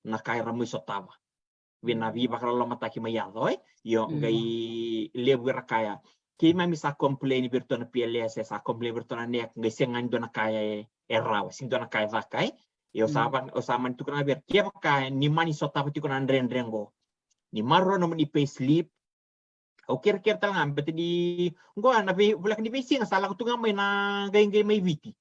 na kai ramai sotaba vina viva kalau mataki mayado yo ngai lebu rakaya ki mami sa complain bertona PLS sa complain bertona nek ngai sengan dona kaya eraw sing dona kaya vakai yo saban tu kana ber kia ka ni mani sotaba ti kana rengo ni marro no ni payslip o ker tal ngam beti di ngo na bulak ni bisi salah tu ngamai na ngai mai viti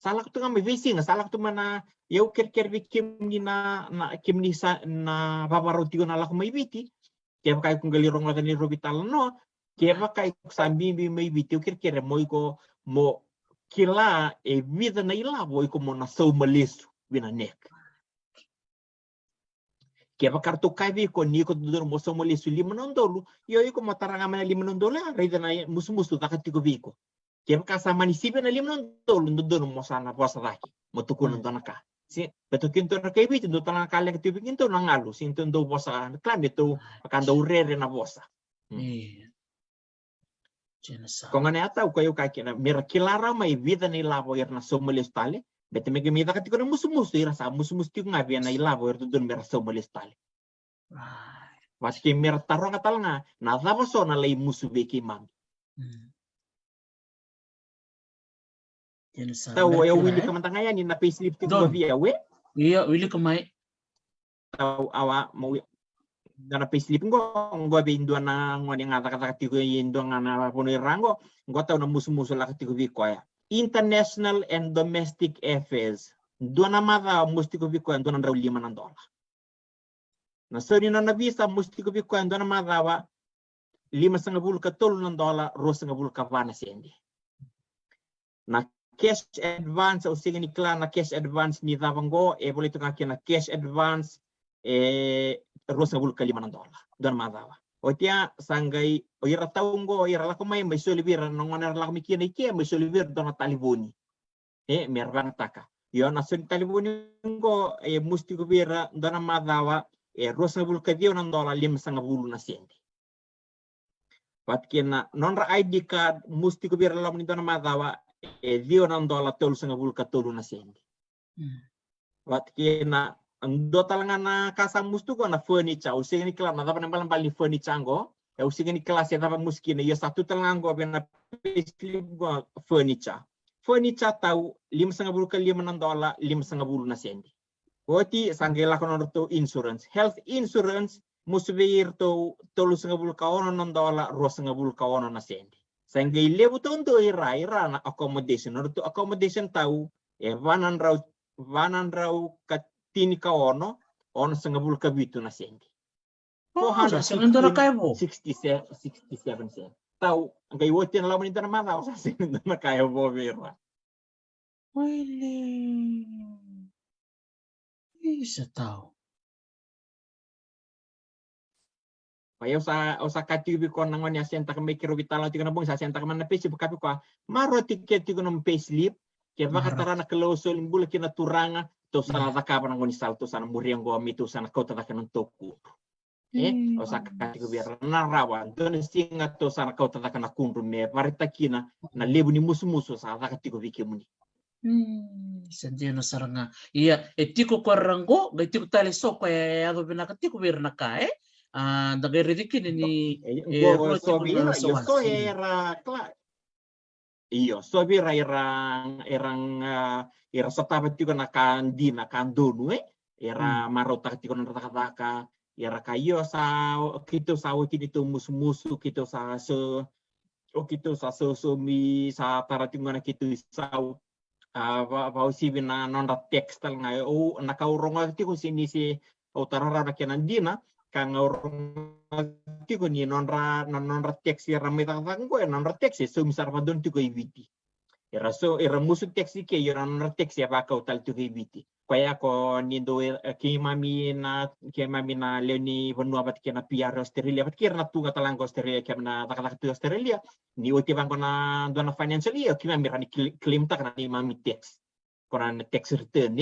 salah tu ngamai visi salah tu mana eu ker bikim ni na kim ni sa na babaroti ko na la may biti kaya kay kung galirong la ni robital no kaya kay sambi may biti ker mo kila vida na ilabo ko mo na so malisu binanek kaya kartu kay ko ni ko dudor mo so malisu 5 dolo yo ko mataranga man 5 dolo rida na musu takati ko biko kaya kasama ni sibe na 5 dolo dudor mo sana posa daki mo tukunan do naka si beto kinto na kay biti do tanang kala ke tibi kinto na ngalo sinto do bosa klan dito akanda urere na bosa kung ano ata kayo kakina mira kilara may vida na ilabo na somalis tali bete me gemita katiko na musu-musu ira sa musu-musu nga na ilabo doon mira somalis tali wat ki mira tarong atal nga na so na lay musu beki mam tahu ya wili kamantangaya ni na payslip ti ko via we iya wili kamay tahu awa mau na payslip ngo be indo na ngoni nga kata ti ko indo nga na puno rango ngo tahu na musu-musu la ti ko vi ko ya international and domestic affairs do na mada musti ko vi ko do na raw $5 na sori na visa musti ko vi ko do na mada wa $5.50 ka $10 $2.50 ka vana sendi na cash advance o sige ni klan na cash advance ni davango boleh tu kaki na cash advance $2.50 ka $5 don madawa o tia sangai o ira taungo ira la kumay may solibir nongoner la kumikina ikia may solibir don taliboni mervan taka yo na sun taliboni ngo musti ko bira don madawa $250 $550 Pat kena non-ra ID card musti ko bira lam nito na matawa $250 $350 Pat kena ando talaga na kasang musto ko na furniture usig ni kala na dapat nang paling furniture go usig ni kelas ya dapat muski na yo satu talaga go na payslip go furniture tahu $550 $550 Wati sanggela kono to insurance health insurance musbir to $350 $250 Sangge lebu to ndo ira na accommodation to accommodation tahu vanan raw katini ka ono $150 kabitu na sendi. $467 tahu ngay wati na laman ito na mata sa sendi na kaya bobira. Bisa tahu. Payo sa katibi ko nang wanya senta ka may kiro bitala ti kana bong sa senta ka man na payslip kapi ko maro tiket ti ko ng payslip kaya baka tara na close limbula kina turanga to sana takapa nang nisal to sana muriang go mito sana ko tataka ng toku o sa katibi na rawan don singa to sana ko tataka na kunru me parita kina na lebu ni musu sa katibi vikimuni Sandiano saranga. Iya, etiko kwarango, gaitiko tali soko ya ado binakatiko birna ka dagay ni sobira era satabat tiko na kandina kandonu era marota tiko na taka era kayo sa kito sa uti dito musu kito sa so mi sa taratingo na kito sa na nonda tekstal nga nakauronga tiko sini si utarara na kinandina kang tiko ni nonra teksi ramai tang ko nonra teksi so misar padon tiko ibiti era musu teksi ke yo nonra teksi apa kau tal tiko ibiti kaya ko nindo ke mami na leoni benua bat kena piar Australia bat kira na tunga talang Australia kena tak tu Australia ni oti bang kona dona financial year ki mami rani claim tak na ni mami tax kona tax return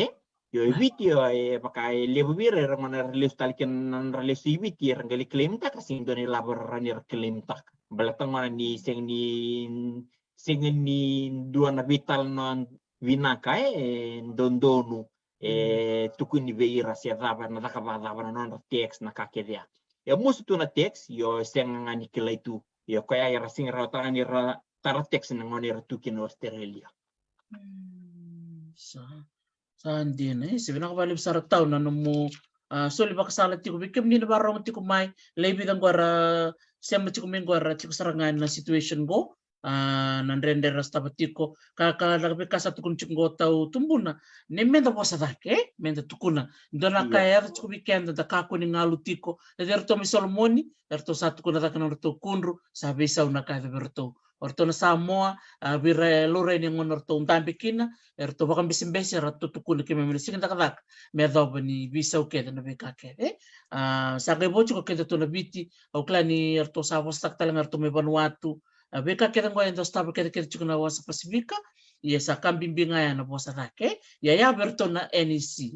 yo video pakai lebu bir mana release talikan release video rangali claim tak kasing doni labor rani claim tak balatang mana ni sing ni dua na vital non vinaka dondonu tukun ni veira sia dava na dava non tax na kakedia ya musu tu na tax yo seng ngani kila itu yo kaya era sing rata ngani tara tax na ngoni tukin Australia Sandi na sebenarnya balik besar tahun na mo so liba kasala tiko bikim ni barong tiko mai lebi dang guara sema tiko men guara tiko sarangan na situation go nan render rasta batiko kaka lagbe kasa tukun tiko tau tumbuna ne menda posa dake menda tukuna dona kaya tiko weekend da kako ni ngalu tiko derto mi solomoni derto satu kuna da kana derto kunru sabe sa una kaya derto orto na Samoa bira lore ni ngon orto untambi kina erto bakam bisim besi ratto tukun ke memeli sing tak me doba ni bisa uke na be kake sa ke bochu ko keda to na biti o klani erto sa wastak talang erto me Vanuatu be kake ngo endo sta be kede chukuna wasa Pasifika ya sa kambimbinga ya na bosa dake ya berto na NEC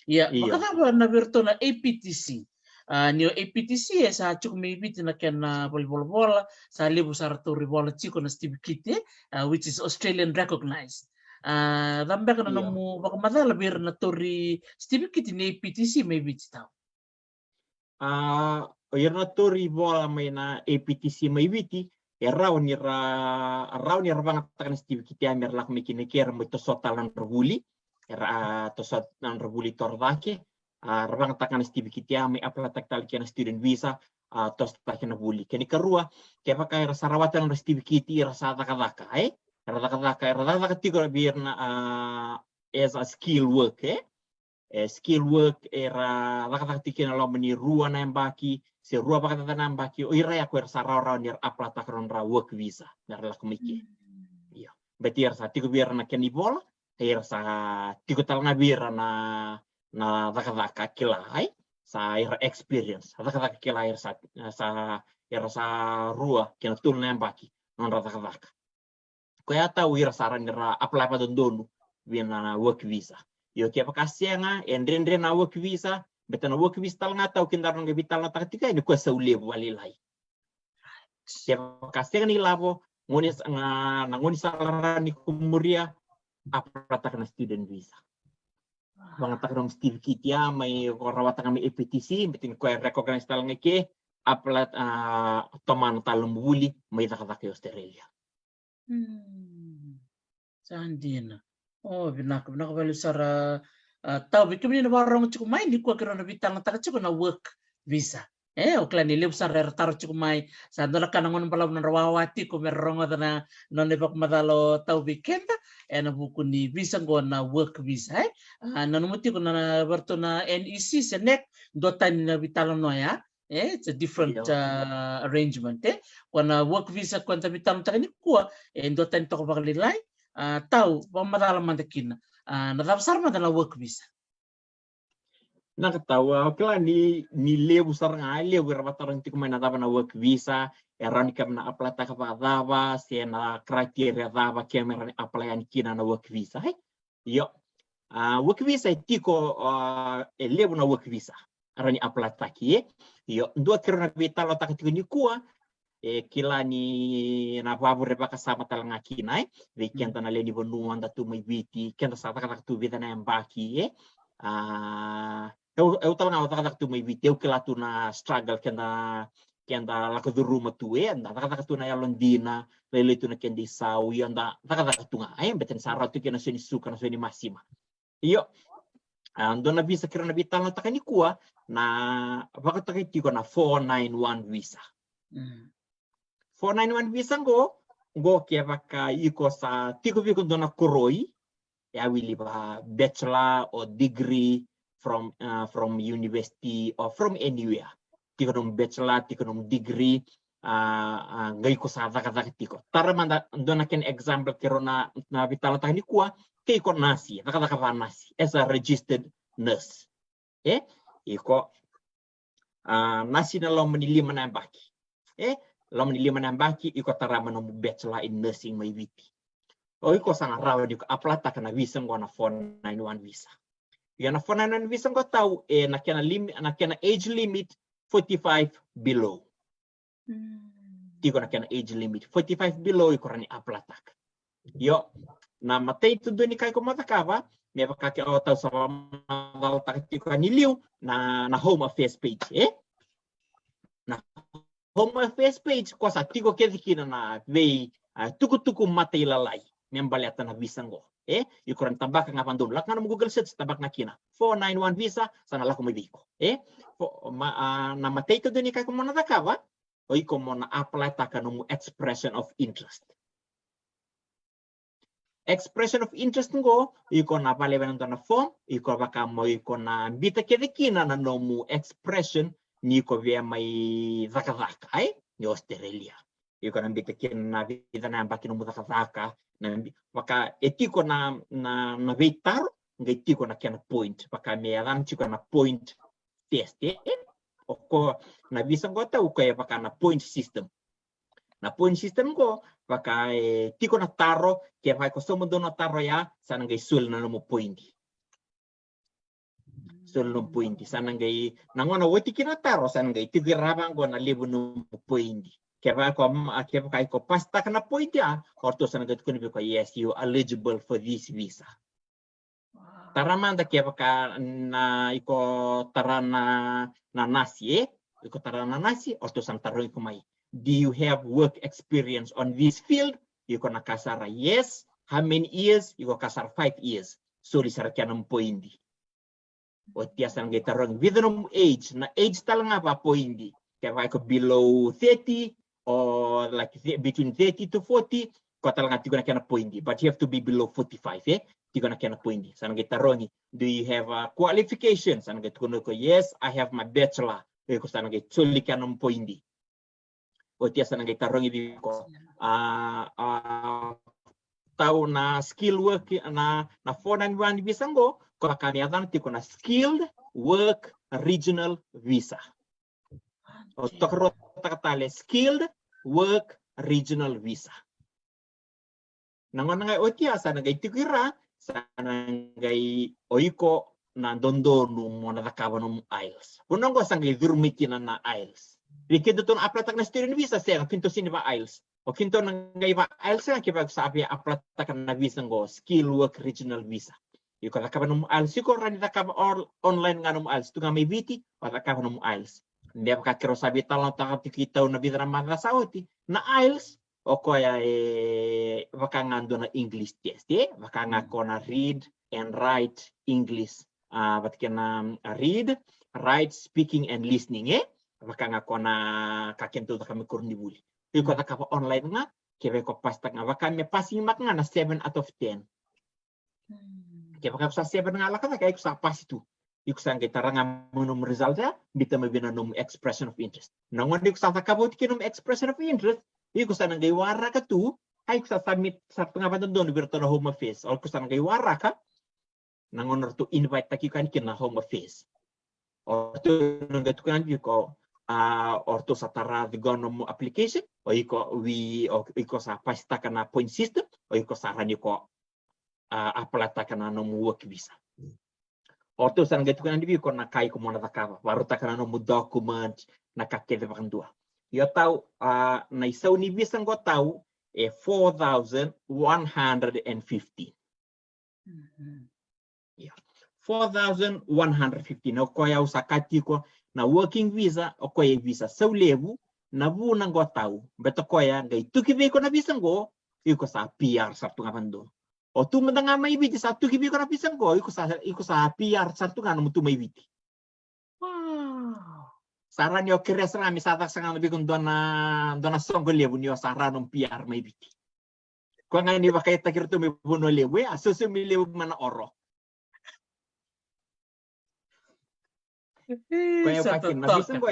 ya makata na berto na APTC Nio APTC sa cukup mibiti na kena bola sa libu saratu ribola chiko na Steve Kite which is Australian recognized dambe kana namu baka madala bir na tori Steve Kite ni APTC mibiti tau yerna tori bola may na APTC mibiti raw ni bangat kan Steve Kite amer lak mikinikir mo to sotalan rebuli to sotalan rebuli tordake rabang takan Steve Kitia may aplatak tal kena student visa tos takena buli keni karua kaya pakai rasa rawatan Steve Kiti rasa takadaka rasa tigo birna as a skill work skill work era raka tikena lo meni rua na mbaki se rua pakata na mbaki o ira ya rasa raw ni aplatak ron ra work visa dar la kumiki iya berarti rasa tigo birna keni bola rasa tigo tal na birna na daka kilai sa ira experience daka kilai sa rua kena tul na baki non daka kaya tahu ira saran ira apply pa donu na work visa yo kaya pakasenga endren na work visa Betana work visa talanga tau kindaron nge vital na takatika ini kuasa ulebu walilai. Siapa kasih ni labo ngonis nga ngoni salara ni kumuria aprata kana student visa. Bangata kana Steve Kitia may korawata kami EPTC betin ko recognize talanga ke aplat toman talum wuli may takatake Australia. Sandina. Oh, binak balik sara tahu bikin ini warung cukup main di kuah kerana vital na cukup na work visa. Oklan ni lebih sara taruh cukup main. Sandola kanangon pala merawati ko merong na nonebak madalo tahu bikin ta. Na buku ni visa go na work visa. Nanumuti ko na berto na NEC senek dotan na vital no ya. It's a different arrangement. Kuna work visa kwanta vital ta ni kuah. Dotan to ko baglilay. Tahu pamadalam mandakin. Nadapsar madala work visa. Nakatawa kala ni lebu sarang lebu rabatarang tiku may nadaba na work visa erani kam na aplata ka pa daba na criteria daba kamera ni applyan kina na work visa yo work visa tiko lebu na work visa arani aplata ki yo ndo kiro na vital ta tiko ni kuwa kila ni na babu reba kasama talanga kina ve kenta na leni bonu anda tu may viti kenta sa taka tu vita na mbaki eu talanga taka tu may viti eu kila tu na struggle kenta lako du rumah tu anda taka tu na yalondina lele tu na kendi sawi anda taka tu nga beten sarau tu kena seni suka na seni masima iyo ando na visa kira na vital na taka ni kuwa na baka taka tiko na 491 visa 491 visa go kaya baka iko sa tiko viko dona koroi ya wili ba bachelor or degree from university or from anywhere tiko nom bachelor tiko nom degree ngai ko sa daka tiko tara manda dona ken example kero na vital ta ni kuwa kay ko nasi daka nasi as a registered nurse iko nasi na lo manili manambaki lam ni lima nambaki iko tarama no bachelor in nursing may viti iko sang rawa di aplata kana visa ngona 491 visa yana 491 visa ngo tau na kena age limit 45 below tiko na kena age limit 45 below iko rani aplata yo na matay tu doni kay ko matakaba me baka ke o tau sa dal tiko ni liu na home affairs page na home affairs page ko sa tiko kedikina na vei tuku mata ilalai membaliata na visa ngo ikuran tabak nga pandum lak na Google search tabak na kina 491 visa sana lako mabiko na matay to doni kay ko mona takaba o iko mona apply taka no expression of interest ngo iko na pale na form iko baka mo iko na bita kedikina na no expression ni ko via may zakazaka ni Australia iko na bitakin na vida na baki no zakazaka na baka etiko na vitar ngai tiko na kana point baka me alam tiko na point test o ko na visa ngota o kaya baka na point system ko baka tiko na taro kaya baka ko somo do na taro ya sana ngai sul na mo point solo pointi sana ngai nangona woti kina taro sana ngai tigiraba ngona lebu no pointi kaya ko pasta kana pointi orto sana ngai kuni ko yes you eligible for this visa taramanda kaya ka na iko tarana na nasi iko tarana nasi orto sana taro ko mai do you have work experience on this field iko nakasara yes how many years iko kasar 5 years so lisara kana pointi o tiasan ngai tarong within age na age talanga pa pointi kaya ko below 30 or like between 30 to 40 ko talanga tigo na kana pointi but you have to be below 45 tigo na kana pointi sana ngai tarong do you have a qualification sana ngai ko yes I have my bachelor ko sana ngai tsuli kana pointi o tiasan ngai tarong bi ko tau na skill work na 491 visa ngo ko kami atan tiko na skilled work regional visa o tokro takatale skilled work regional visa nangon ngai otia sana ngai tikira sana ngai oiko na dondonu mona da kaba no IELTS. Bunong ko sangi durmitina na IELTS. Rikito ton aplatak na student visa siya pinto sini ba IELTS. O kinto nang iba IELTS nga kibag sabi aplatak na visa ngo skill work regional visa. Yuko da kaba no IELTS yuko rani da kaba online nga no IELTS tunga may viti o da kaba no IELTS. Hindi ka kiro sabi talong takapikitaw na bidra mga sauti na IELTS o kaya baka nga na English test baka nga ko na read and write English but can read, write, speaking, and listening. Baka nga ko na kakento da kami kurni buli. Iko da ka online nga, kaya ko pasta nga. Baka may passing mark nga na 7 out of 10. Kaya baka sa 7 nga laka kaya ko sa pass itu. Iko sa nga tarang mo nung result ya, bita mo binanong expression of interest. Nangon iko sa takabot kinong expression of interest, iko sa nang gaywara ka tu, ay ko sa submit sa pangaban doon, birto na home office. O ko sa nang gaywara ka, nangon to invite taki kan kina home office or to ngatukan ko or to satara the gonom application o iko sa pasta kana point system o iko sa ranyo ko apalata kana no work visa or to sa ngatukan ko na kai ko mona takava baru takana no document na kakede bakandua yo tau na isaw ni visa ngo tau 4,150 4,150 na koya usakati ko na working visa o koya visa sa lebu na bu nang go tau beto koya ngai tukibe ko na visa ngo iko sa PR sa tunga bando o tu manda nga may biti sa tukibe ko na visa ngo iko sa PR sa tunga no tu may biti saran yo kires rami sa tak sanga nabi kun dona songo lebu ni saran no PR may biti ko nga ni bakay takir tu may buno lebu asusu mi lebu mana oro kaya pakin na visa ko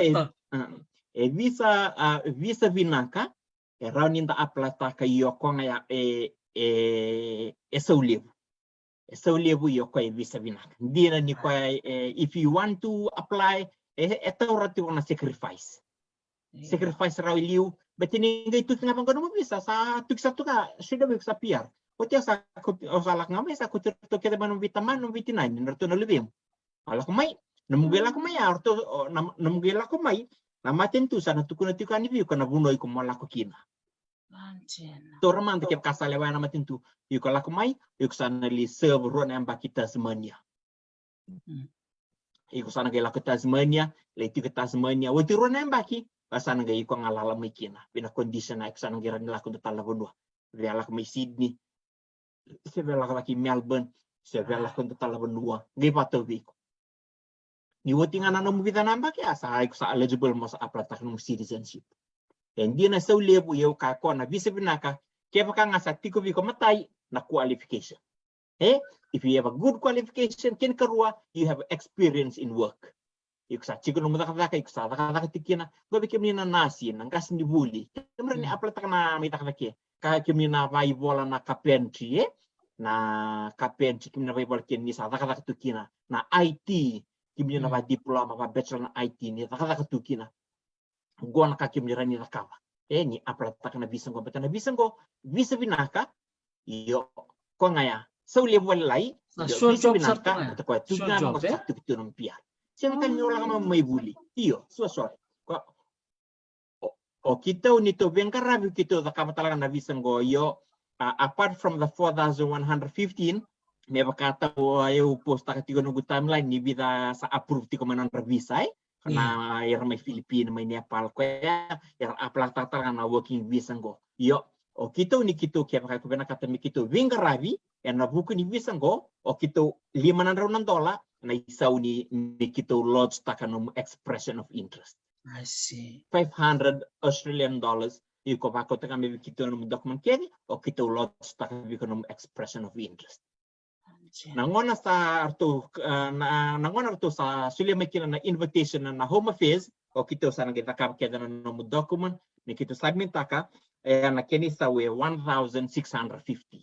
visa vinaka rauni nda aplata kayo ko nga esaulebu yo ko visa vinaka ndina ni ko if you want to apply etawrati na sacrifice raw liu betini ngay tut nga bang mo visa sa tuksa tuka sida bi sa PR o tiya sa o salak nga may sa kutir to kede man vitamin no vitamin nerto no lebem alak may namugela ko may arto namugela ko may namatin tu sana tukuna tukani bi ko na bunoy ko mala ko kina to raman te kasale wa namatin tu yu ko la ko may yu sana li serve ron am bakita Tasmania yu sana gela ko Tasmania le tu Tasmania wo ti ron am baki pasana ga iko ngalala may kina pina condition na sana gira nila ko tala bonwa vela ko may Sydney se vela ko Melbourne se vela ko tala bonwa ngi pato bi ni woting ana no mubita namba kaya sa eligible mo sa aplatak ng citizenship. Hindi na sa ulebu yaw ka ko na visa binaka kaya baka nga sa tiko biko matay na qualification. If you have a good qualification kin karua you have experience in work. Iko sa chiko no mutakataka iko sa tikina go bikim ni na nasi nang kas ni buli. Kamera ni aplatak na may takatake. Kaya kimi na vaibola na carpentry na carpentry kimi na vaibola kin ni sa takina na IT kimi na ba diploma ba bachelor na IT ni taka tukina gona ka kimi rani na kawa ni aplata na visa ngo betana visa ngo visa binaka yo ko ngaya so level lai visa binaka to ko tugna mo sa tukitun pia siya kan ni wala ka may buli iyo so ko o kita unito bengkarabi kito da kama talaga na visa ngo yo apart from the 4,115 may bakata ayaw posta katigo ng timeline ni bida sa approve ti ko manan visa na yar may Philippine may Nepal kaya yar aplata talaga na working visa ngo yo o kito ni kito kaya baka ko nakatami kito wingarabi yan na buku ni visa ngo o kito $500 na isaw ni kito lodge takanum expression of interest. I see. $500 Australian iko pa ko taka may kito ng document kaya o kito lodge takanum expression of interest. Nangona sa suli may kina na invitation na home affairs o kito sa nagita ka kaya na no document ni kito submit taka na kini sa 1,650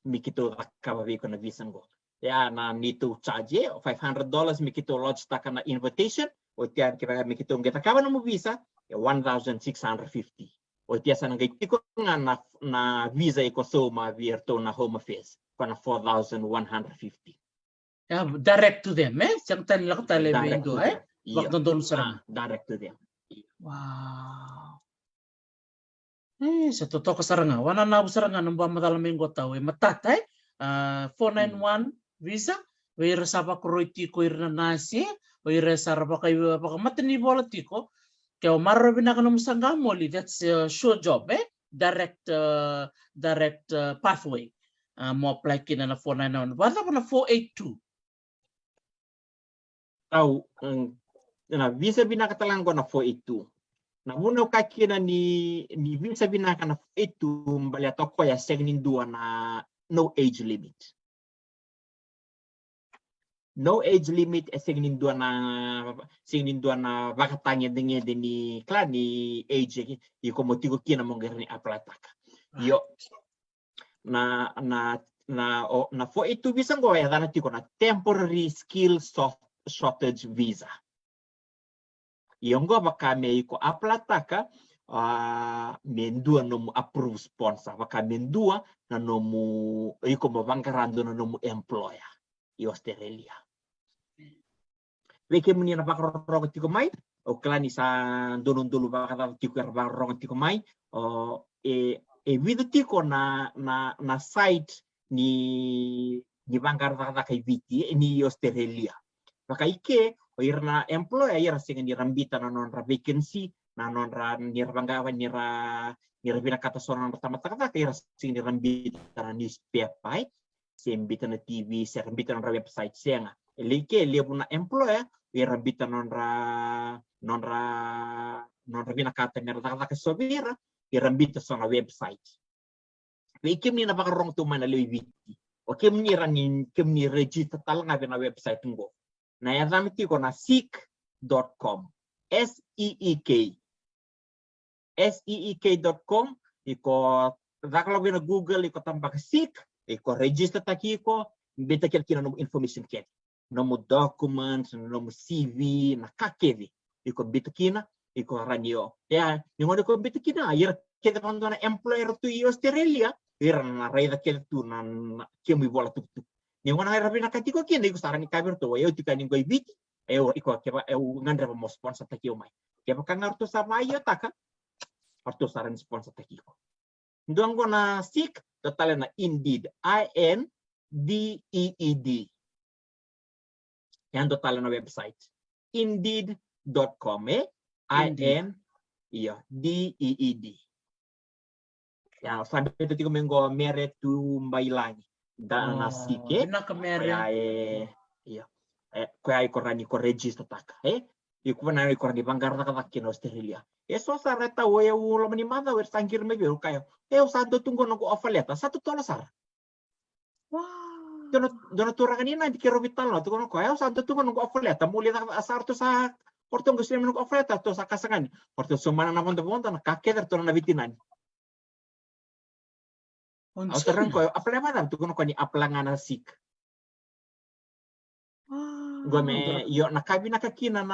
mi kito ka ko na visa ngo ya na nito charge $500 mi kito lodge taka na invitation o tiyan kira mi kito ngita ka na mo visa 1,650 o tiya sa nagiti ko nga na visa iko so ma virto na home affairs kana 4,150 direct to them, Yang tali lang tali bendo, Iya. Waktu don sarang. Direct to them. Wow. Sa totoo kasaranga, wana na saranga nang bamadalam minggo tahu, matatay, 491 visa, wira sapa kroiti ko irna nasi, wira sarapa kayo baka matini bola tiko, kaya marro binaka ng sangamoli, that's a sure job, direct pathway. Mo apply kina na 491, wala ko na 482. Tahu, na visa binakatalang ko na 482. Na muna kakina ni visa binaka na 482 mbali atoko ya segnin na no age limit. No age limit segnin na bakatanya dengan ni klan ni age i como tigo kina monger ni aplataka. Yo na 482 visa ngo ya dana tiko na temporary skill shortage visa. Yongo baka me iko aplataka mendua nomu approve sponsor baka mendua na nomu iko mabangarando na nomu employer i Australia. Weke muni na baka rongo tiko mai o klani sa donun dulu baka tiko baka rongo tiko mai o video tiko na site ni bangar baka kai viti ni Australia. Baka ike o irna employer ira singa ni rambita na non ra vacancy na non ra ni bangawa ni ra bina kata soran pertama kata ira singa ni rambita na newspaper sembita na TV sembita na website senga elike lebu na employer ira rambita non ra bina kata ni ra kata sobira ira rambita sona website Ikim ni na baka rong tu mana lewi viti o kim ni register talanga bina website ngo na ya zamiti ko na seek.com seek.com iko zakalo na Google iko tambak seek iko register taki ko beta kina no information ket no document no CV na kakevi iko beta kina iko ranyo ya ningo ko beta kina yer kita na employer to Australia yer na raida ket tu na kemi bola tuk ni wana era bina katiko kina iko sarani kabir to yo tika ningo ibiti iko keba ngandra mo sponsor takio mai keba kangarto sama ayo taka orto sarani sponsor takiko ndongo na seek total na Indeed INDEED yan total na website indeed.com INDEED ya sabi ito tiko mengo mere tu mbailani na sike kaya ikorani ko register taka ikuna ikorani bangar taka kina Australia eso sareta we ulo mani mada wer sangir me biru kayo usado tunggu nunggu ofaleta satu $1 dono turangani na dikiro vital no tukono kayo usado tunggu nunggu ofaleta muli asar to sa porto nguslim nunggu ofaleta to sa kasangani porto sumana na ponto na kakeder to na vitinani Australian ko apply madam tukono ko ni aplangan na sik. Gome yo nakabi nakakina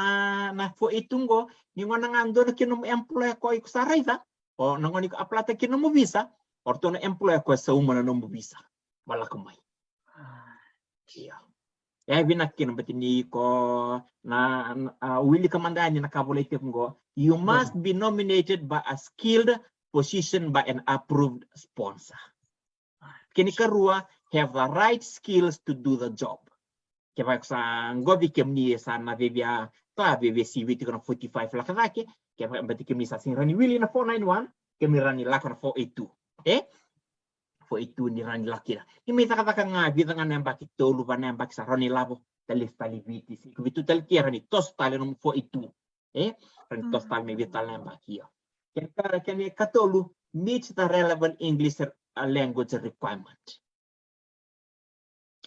na fo itungo ni ngona ngando na kino employer ko ikusaraida o nangoni ko apply ta kino mo visa orto na employer ko sa umana no mo visa wala ko mai. Ya binakino batini ko na wili kamandani nakabolete ngo you must be nominated by a skilled position by an approved sponsor. Kini karua have the right skills to do the job. Kaya sa ngobi kemni sa na bebia ta bebia CV tiko na 45 la kadake kaya bati kemni sa sing rani wili na 491 kemni rani la na 482 482 ni rani la kira imi ta kata nga bita nga namba ki tolu ba namba sa rani labo talis taliviti si kubitu tal kira ni tos tali no 482 rani tos tal me bita namba kiyo kaya kani katolu meets the relevant English language requirement.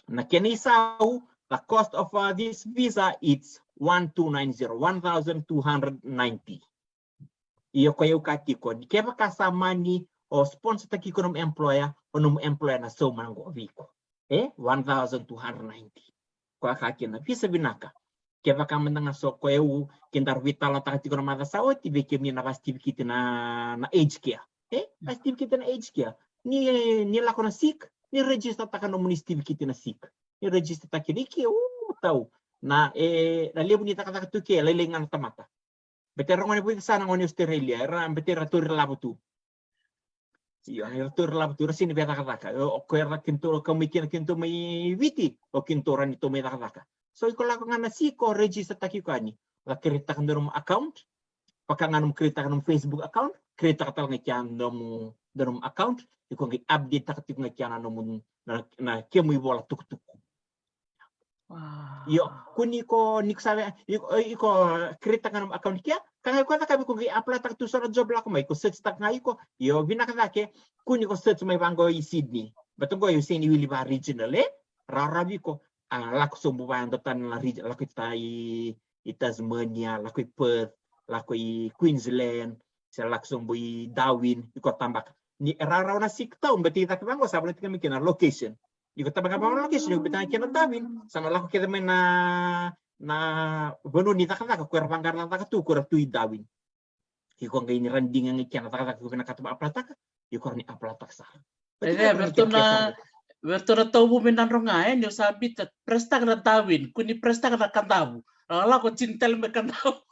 Na kenisau the cost of this visa is 1290. Iyo kayo katiko kaya kasamani o sponsor takiko ng employer o ng employer na so mango viko 1290. Kwa kakina visa binaka kaya kamandang so kayo kindar vital na takiko ng mada sa o tibikim ni nakastibikiti na age care astibikiti na age care ni lako na sick ni register taka no munistiv kiti na sick ni register takiniki tau na na lebu ni taka tu ke lelengan tamata beterong ni buik sana ngoni Australia era betera tur labutu iyo ni tur labutu sini beta kata o ko era kinto ko mikir kinto mai viti o kinto ran itu mai kata so iko la ngana si ko register takikani la kereta kandorum account pakanganum kereta kanum Facebook account kereta katal ngikian darum account iko ngi update takatik ngikian nomun na kemu bola tuk-tuk. Yo kuni ko niksabe iko kereta kanum account kia kanga ko taka ko ngi apply tak tu sora job la ko mai ko search tak ngai ko yo binaka ke kuni ko search mai bango i Sydney betul go yo sini wili ba regional rarabi ko la ko sombu ba andotan la region la ko i Tasmania la ko Perth la ko i Queensland sa la ko sombu i Darwin iko tambak ni rara na 6 tahun berarti tak bango sa berarti kami kena location iko tambak ba location iko betang kena Darwin sama la ko kita main na bono ni takata ko panggar na takatu ko tu i Darwin iko ngai ni randing ngi kena takata ko kena katu aplatak iko ni aplatak sa Bertona tau minan rongai ni sabi tat presta kana Darwin kuni presta kana kandabu ala ko cintel me kandabu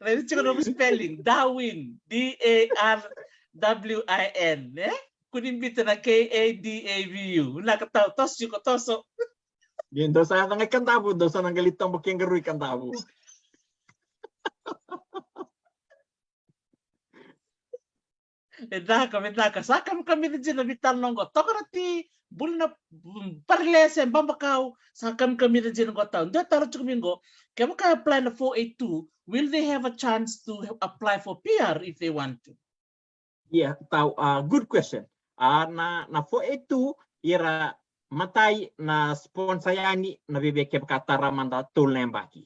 Lalu cuma spelling Darwin DARWIN kunin bita na KADAVU nakataw tos yuko toso yun daw sa nang kandabu daw sa nang galitang buking garuy kandabu Medaka sakam kami na dyan na bitan nonggo tokarati bul na parlesen bambakaw sakam kami na dyan nonggo taon dito taro chukumingo kaya maka apply na 482 will they have a chance to apply for PR if they want to? Yeah, good question. Na 482 ira matay na sponsayani na bibeke katara manda tulembaki.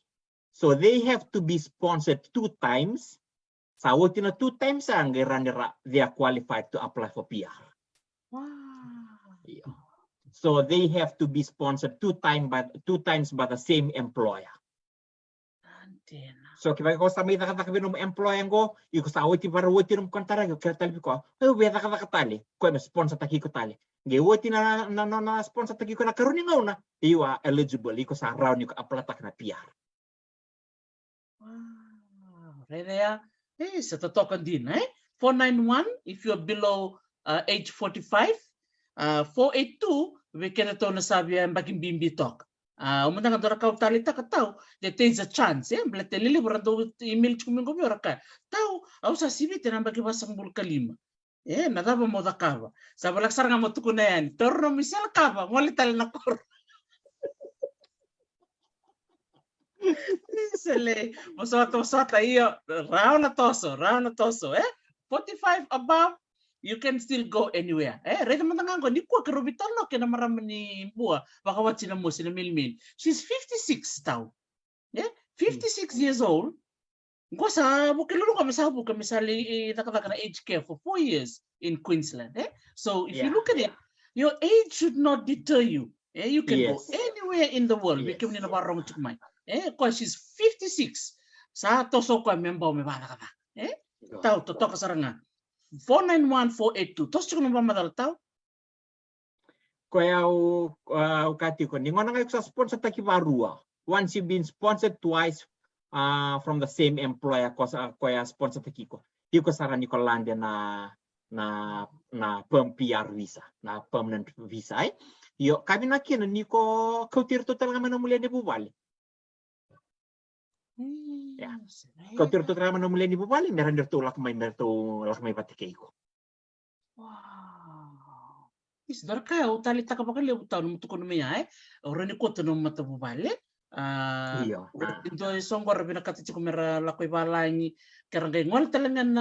So they have to be sponsored 2 times. Sa so, na 2 times ang nira they are qualified to apply for PR. Wow. Yeah. So they have to be sponsored 2 times by the same employer. So kita ko sa may nakatabi ng employer ko, iko sa wati para wati ng kontara ko kaya ko, ay weta ka nakatali, ko may sponsor taki ko tali. Ngi wati na sponsor taki ko na karuni ngauna, iwa eligible iko sa round ko aplatak na PR. Wow. Raya, sa totokan din 491 if you're below age 45, 482 we can ito nasabi ang baging bimbi talk. Umanda nga dora ka talita ka tao, there is a chance. Blete lili borado email chukumingo biora ka. Tao, au sa sibi tinang bagi basang bul kalima. Nadaba mo da kaba. Sa balaksar nga mo tuko na yan. Torno misal kaba, mo lital na kor. Sele, masota iyo. Round na toso. 45 above, you can still go anywhere. Reda mantangango, ni kuwa karubitan lo kaya namarama ni buwa. Baka wat sina mo, sina Milmin. She's 56 tao. 56 years old. Ngo sa bukilulu kami sa nakataka na age care for 4 years in Queensland. So if you look at it, your age should not deter you. You can go anywhere in the world. Because ni nabarong chukmay. Because she's 56. Sa toso ko member me bala kata. Tao toto kasaranga. 491-482. Tos chuko nung pamadal tao? Kaya kati ko, ningon nga sa sponsor taki barua. Once you've been sponsored twice from the same employer, kaya sponsor taki ko. Di ko saran ni ko lande na PR visa, na permanent visa. Yo, kami na kino, ni ko kautir to talaga manamulya ni bubali. Yeah. Kau tu terang mana mulai ni bubali, meran dertu lak mai patikay ko. Wow. Is darka utali taka bakal lebu tahu numu tukun miya orang ni kota numu mata bubali. Iya. Itu songgor bina kata ciku mera lakoi balai kerang ngol talengan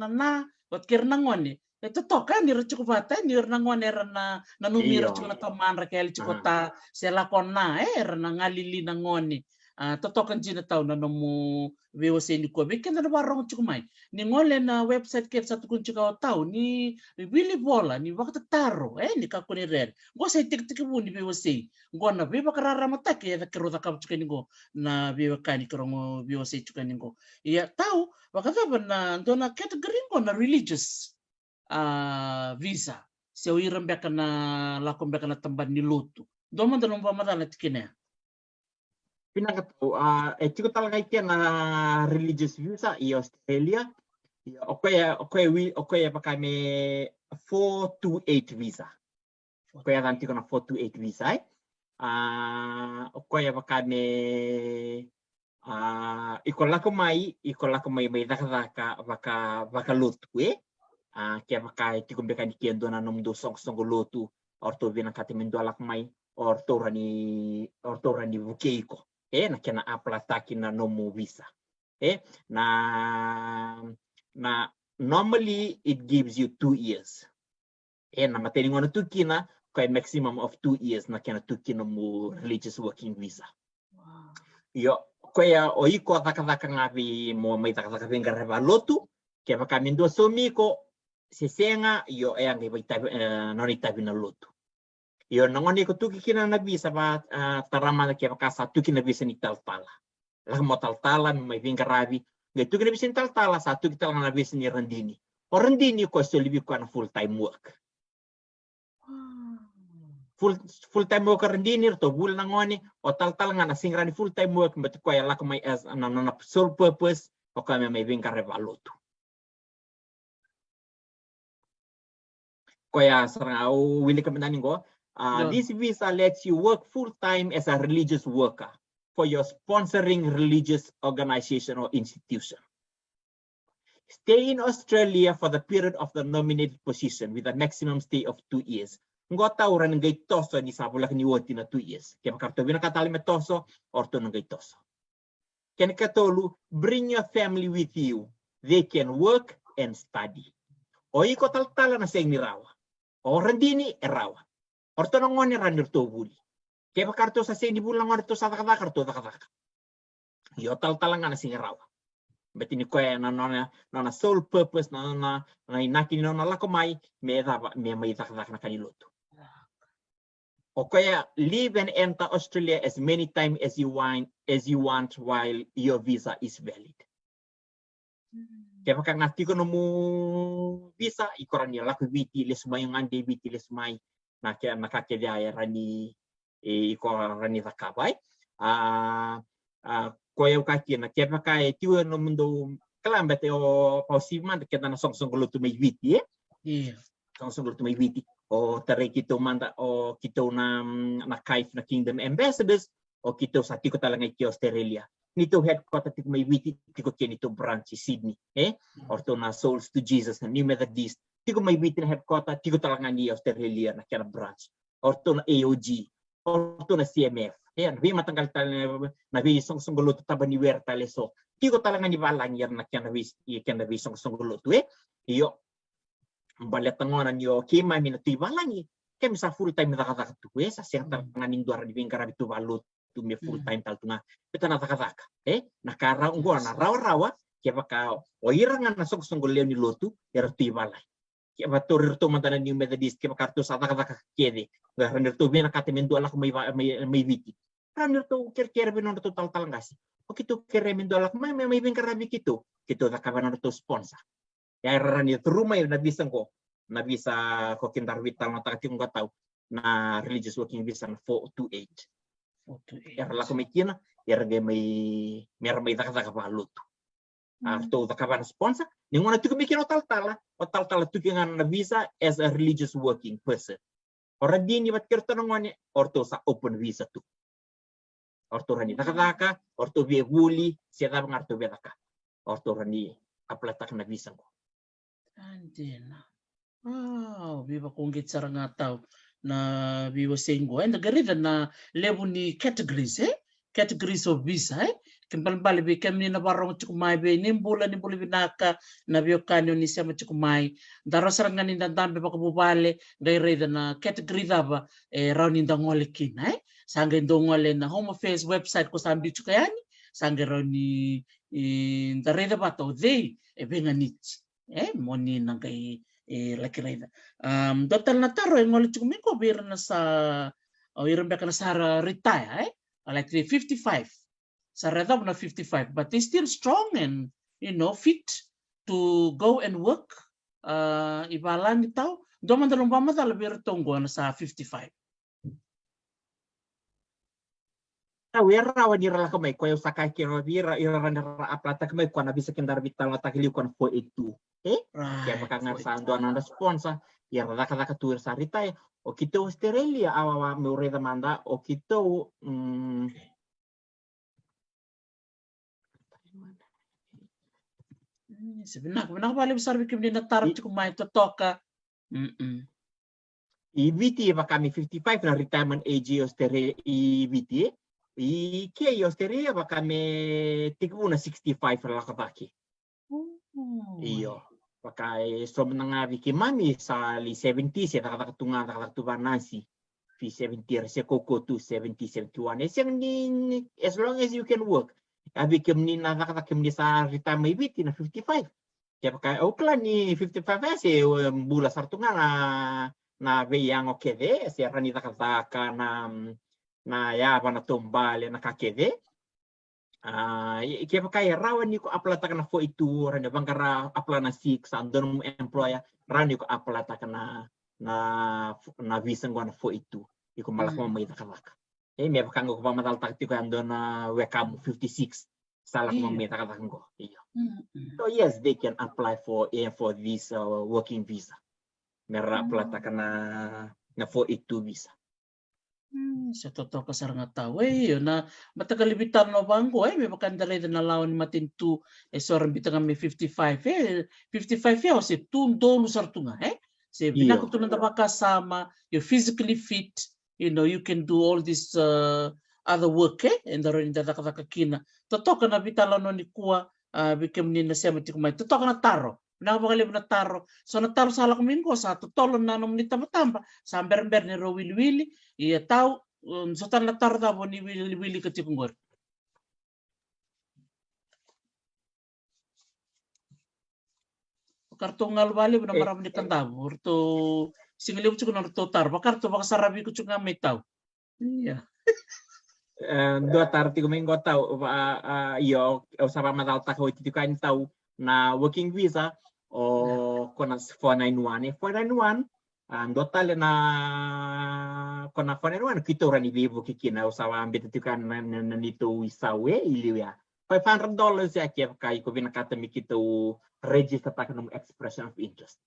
na wat kirna ngoni. Itu toka ni cukup bata ni ngoni erana numir cukup na taman rakel cukup ta selakona erana ngalili na ngoni. Totokan jina tau na nomu VOC ni ko bikin na barong chukumay ni ngole na website ket satu kun chukao tau ni Willy Bola ni waktu taro ni ka kuni red go say tik bu ni VOC go na biba karara mata ke keruta kam chukani go na biba kani kromo VOC chukani go ya tau wakata na dona category go na religious visa se o iram beka na lakom beka na tamban ni lutu doma da lomba madala tikine Pinakataw, tiko talaga iti na religious visa i Australia. Okay pa kami 428 visa. Okay tanti ko na 428 visa okay pa kami ikola ko may dakadaka baka lutu kaya baka tiko beka ni kendo na num do song lutu orto bina katimendo alak may orto rani vukeiko na kena aplataki na nomu visa na normally it gives you 2 years na materi ngona tukina kay maximum of 2 years na kena tukina mo religious working visa. Yo kaya oiko takataka ngapi mo may takataka venga lotu kaya baka mindo somiko sisenga yo yang non itabi na lotu. Yo nangoni ko tuki kina na visa ba tarama kaya baka sa tuki na visa ni taltala. Lah mo taltala may venga rabi ngai tuki na visa ni taltala sa tuki talanga na visa ni randini. O randini ko so libi ko na full time work. Full time work randini to bul nangoni o taltala nga na singrani full time work but ko ya lak may as na sole purpose o kami may venga revalotu. Kaya sarang wili kami nanin ko this visa lets you work full time as a religious worker for your sponsoring religious organization or institution. Stay in Australia for the period of the nominated position with a maximum stay of 2 years. Ngota uran ngay toso ni sabulak ni woti na 2 years. Kaya makarto binakatali me toso orto ngay toso. Kaya katolu bring your family with you. They can work and study. O iko taltala na seng ni rawa. O randini erawa. Orto nangoni ranir to buli. Kaya makarto sa seng ni bulang orto sa karto takataka. Yo taltala nga na seng rawa. But ini ko na sole purpose na inaki na lakomay me may takdak na kaniluto. O kaya live and enter Australia as many times as you want while your visa is valid. Kaya baka ngati ko mo visa ikoran niya laku viti lesmay yung ande viti lesmay na kaya nakakidaya rani ikoran ni takabay. Koya ukaki na kaya baka tiwa no mundo kalambate o pausiman kaya na song lutu may viti song lutu may viti o tare kito manda o kito na kaif na Kingdom Ambassadors o kito sa tiko talaga ki Australia nito headquarter tiko may viti tiko nito branch Sydney orto na Souls to Jesus na New Methodist tiko may viti na headquarter tiko talaga ni Australia na kaya branch orto na AOG orto na CMF vi matanggal na vi song lutu tabani wer taleso tiko talaga ni balang yer na kaya na vi song lutu iyo baletangonan yo kima minuti balangi kami sa full time nakakaka tu sa siyang tanganing duara di bingkara bitu balut tu me full time tal tunga peta nakakaka nakara unggo na rawa kaya baka oirangan na song leo ni lotu yer tu balay kaya batur to mantanan ni Methodist kaya baka tu sa nakakaka kede ranir to bina katemendo alak may viti ranir to kere binon to tal ngasi okito kere mendo alak may bingkara bikito kito nakabanan to sponsor ya ranir to rumay na bisan ko na visa ko kindar vital na takati kong kataw na religious working visa na 428. Yara la kumikina, yara may dakadaka pa luto. To dakaban sponsor, ningon na tukumikina o taltala tukingan na visa as a religious working person. Ora dini bat kirto nangone orto sa open visa tu. Orto rani dakadaka, orto vie wuli, siya tabang arto bedaka. Orto rani aplatak na visa ko. Andina. Viva kung sarang nga tao na viva sengo nagarida na level ni categories categories of visa kimbal be kami na barong chukumay be nimbula binaka na bio kanyo ni sama chukumay daro sarang nga nindandambe pakabubale gairida na category daba raw nindangole kina sangga ndongole na Home Affairs website ko sambi chukayani sangga raw ni darida bato they benganich moni nang kay laki-laki total na taro ngol chukumiko bir na sa iron beka na sa retire like 55 sa redab na 55 but they still strong and fit to go and work ibalan itaw Doma dalong pamata lebih tunggu sa 55. Wera wanira la kamay ko saka kiro vira ira randara aplata kamay ko na bisa kendar vital na takili kon fo itu. Kaya baka ngarsa ando ananda sponsor ya raka tuir sarita ya o kito Australia awa me ureda manda o kito Sebenarnya paling besar bikin di natar cukup main toka. EVT baka kami 55 na retirement age Australia EVT. Kaya Australia baka me tigbo na 65 la kataki. Iyo. Baka so nga biki mami sa li 70 siya nakakatunga nakakatuba nasi. Fi 70 siya koko to 70 71. Siyang ni as long as you can work. Abi kem ni nakakakim ni sa retirement EVT na 55. Kaya baka okla ni 55 siya bula sartunga na veyang okede siya rani nakataka na ya bana tombale na kakede kaya kaya rawan ni ko aplata kana fo itu rani bangara aplana 6 andon employer rani ko aplata kana na visa ngwana fo itu iko malak mo may nakalaka me bakang ko pamatal takti ko andon na wekam 56 salak mo may nakalaka ko iyo so yes they can apply for this working visa mera aplata kana na fo itu visa. Sa totoo ka sa nga tao yun na matakalibitan no bangko may makandalay na lawan matintu soran bitang may 55 55 si tundo sartunga si binakutulan na kasama you're physically fit, you know, you can do all this other work and daron inda nakakakina totoo ka na bitala no ni kuwa bikem ni na siya matikumay totoo ka na taro Pinakapakalib na taro. So nataro sa alakumin ko sa tutolon na nung nitama-tamba sa amber-amber ni ro wili-wili iya tao so tan nataro tabo ni wili-wili katikungor. Karto ngal wali na maram ni kandabo urto singiliw ko na to tar bakarto baka sarabi ko nga may tao. Iya. Dua tarti ko minggo tao iyo usaba madal ta ko iti kain tao na working visa o kona 491 total na kona 491 kito rani vivo kikina usawa ambit kan na nito isawe iliya $500 ya kai ko binakata mi kito register ta kanum expression of interest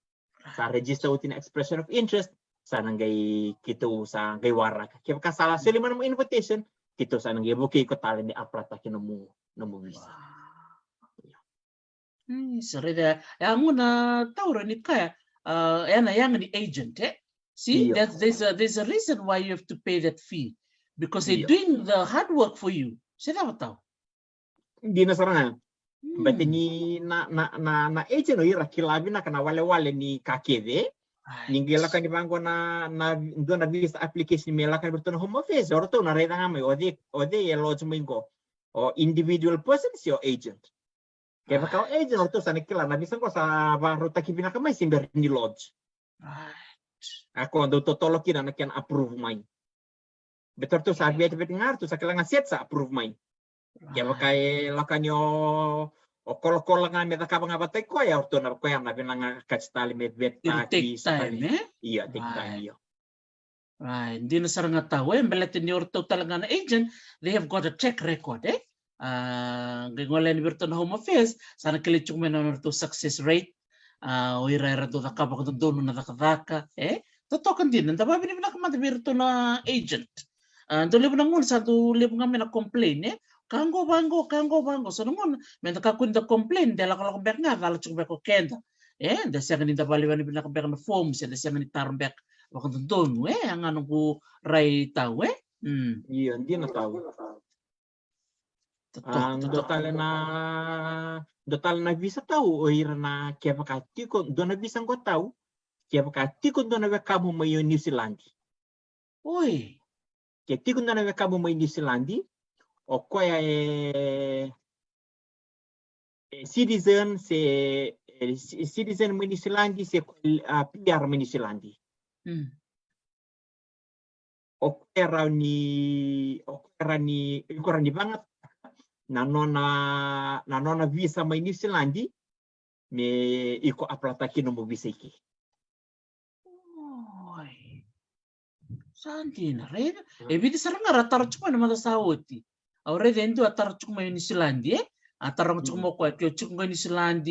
sa register utin expression of interest sa nanggay kito sa ngay warak kaya kasala sila man mo invitation kito sa nanggay buki ko tali ni aprata kinamu visa. Sarida yang na tauro ni kaya yang the agent see there's a reason why you have to pay that fee because they're doing the hard work for you sila ba tao hindi na sarang but ni na agent no ira kilabi na kana wale ni kakede ninggila kan dibango na do na visa application mela kan berto home office or to na reda ngame ode lodge mingo o individual person is your agent. Kaya kau agent orto sa nikila na bisan ko sa baruta ki pinakamay simber ni lodge. Ako ando totolo kina na can approve mine. Better to sa bet ngar to sa kailangan set sa approve mine. Kaya kay lakanyo o kol nga meta ka nga batay ko ya orto na ko ya na binang kastali med bet ta ki time iya take time iyo. Right, hindi na sarang nga tao mbeletin ni orto talaga na agent, they have got a track record ngwala ni Berton Home Affairs sana kilichuk men to success rate o ira do da kapa ko dono na dakadaka totoo kan din nda babi ni nakamata Berton na agent do libo nang sa do libo nga men na complain kango bango so ngon men ka kunda complain dela ko bek nga dala chuk bek ko kenda da siya ni da baliwan ni nakabek na form siya da siya ni tarbek wa ko dono ang ano ko ray taw iya hindi na tawo. Dotal na visa tahu oira na kaya pakati ko do na visa ko tahu kaya pakati ko do na kamu may New Zealand. Oi. Kaya ko do na kamu may New Zealand o kaya citizen may New Zealand se PR may New Zealand. O kaya ni banget na nona visa may New Zealand me iko aplata kino mo visa iki. Santina, reda. E vidi saranga ratar cuma nama sauti. Aure dentro atar cuma New Zealand, atar cuma ko ke cuma New Zealand.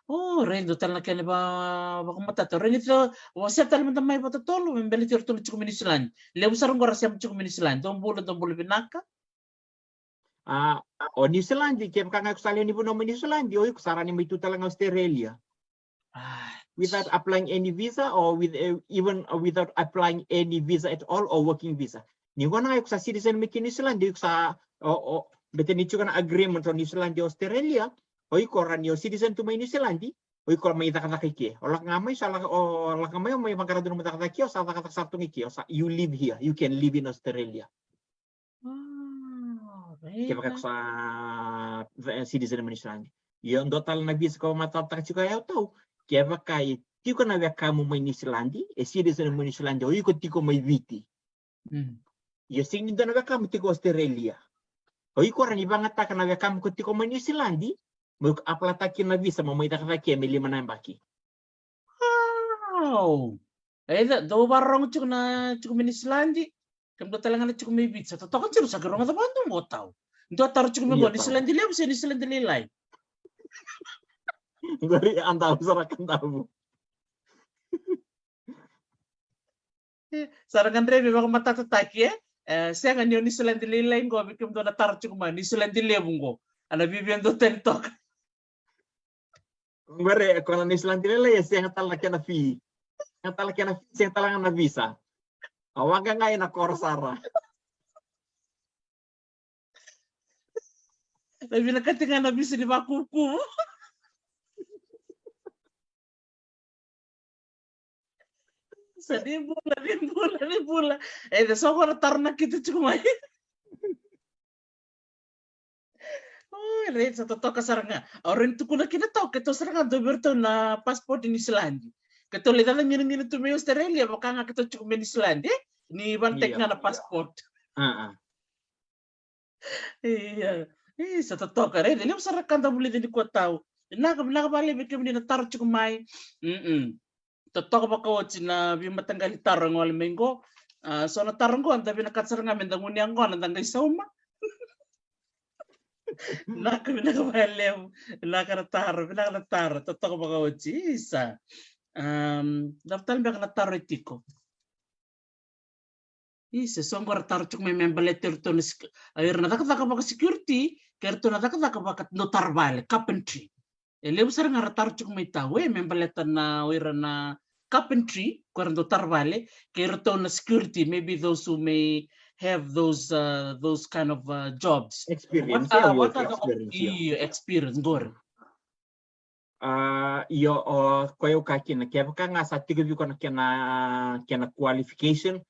Oh, rendo tal nakene ba kumata to rendo wasa tal mata mai pata tolo membeli tir tolo cuma New Zealand. Lebu sarang gora siam cuma New Zealand. Tombolo binaka. O New Zealand kem kanga kusali ni buno New Zealand yo kusarani mai tu talang Australia. Without applying any visa or even without applying any visa at all or working visa. Ni wana ay sa citizen mi New Zealand yo sa o beten ni chukan agreement on New Zealand Australia o ikoran yo citizen to New Zealand o ikor may takataki o lak ngamay sa lak o lak ngamay o may magkarado ng takataki o sa takatak sartong iki o sa you live here, you can live in Australia. Kaya baka sa citizen ng New Zealand. Yung total na visa ko matatak chuka yaw tao. Kaya baka tiko na weka mo may New Zealand citizen ng New Zealand o ikot tiko may viti. Yung singin doon na weka mo tiko Australia. O ikoran ibang ataka na weka mo tiko may New Zealand mo aplataki na visa mo may takataki may 5 na baki. Wow. Do barong chuk na New Zealand. Kamu talangan na chuk may visa. Totoo kan sino sa garong at abando mo tao. Ito ataro chuk may New Zealand lebu sa New Zealand lilay. Gori antaw sarakan tahu. Sarangan rebe baka matatataki saya ngan New Zealand lilay ngo bikim do na taro chuk may New Zealand lebu ngo. Ana bibian do tentok. Gori ko na New Zealand lilay saya talak na fee. Yang talak na fee saya talangan na visa. Awag nga ngayon na korsara. Labi nakatingan na bisa di bakuku. Sedih bula. So ko natarna kita cuma. Oh, red sa totoo ka saranga. Orin tuko na kinataw keto saranga do berto na passport ni New Zealand. Keto litan ngin to may Australia baka nga keto cuma New Zealand ni bantek nga na passport. Iya. Sa totoo ka red. Lim sarakan ta buli din ko taw. Naka bali bikim ni natar cuma mai. Totoo ba ko na bimatanggal tarang wal mengo. So na tarang ko anta binakatsaranga mendanguni ang ko nandang isauma. Nakabalew, nakanatar, totoo ba ko isa. Daftar ba kanatar etiko? Isa, so ang karatar chuk may membaleter to ayir na takataka ba security, kerto na takataka ba kat notar bale, carpentry. Lew sar nga ratar chuk may tawe, membaleter na ayir na carpentry, kung notar bale, kerto na security, maybe those who may have those kind of jobs. Experience. What are the experience? Gore. Koyo kakina kaya ka nga sa tigo ko na kena qualification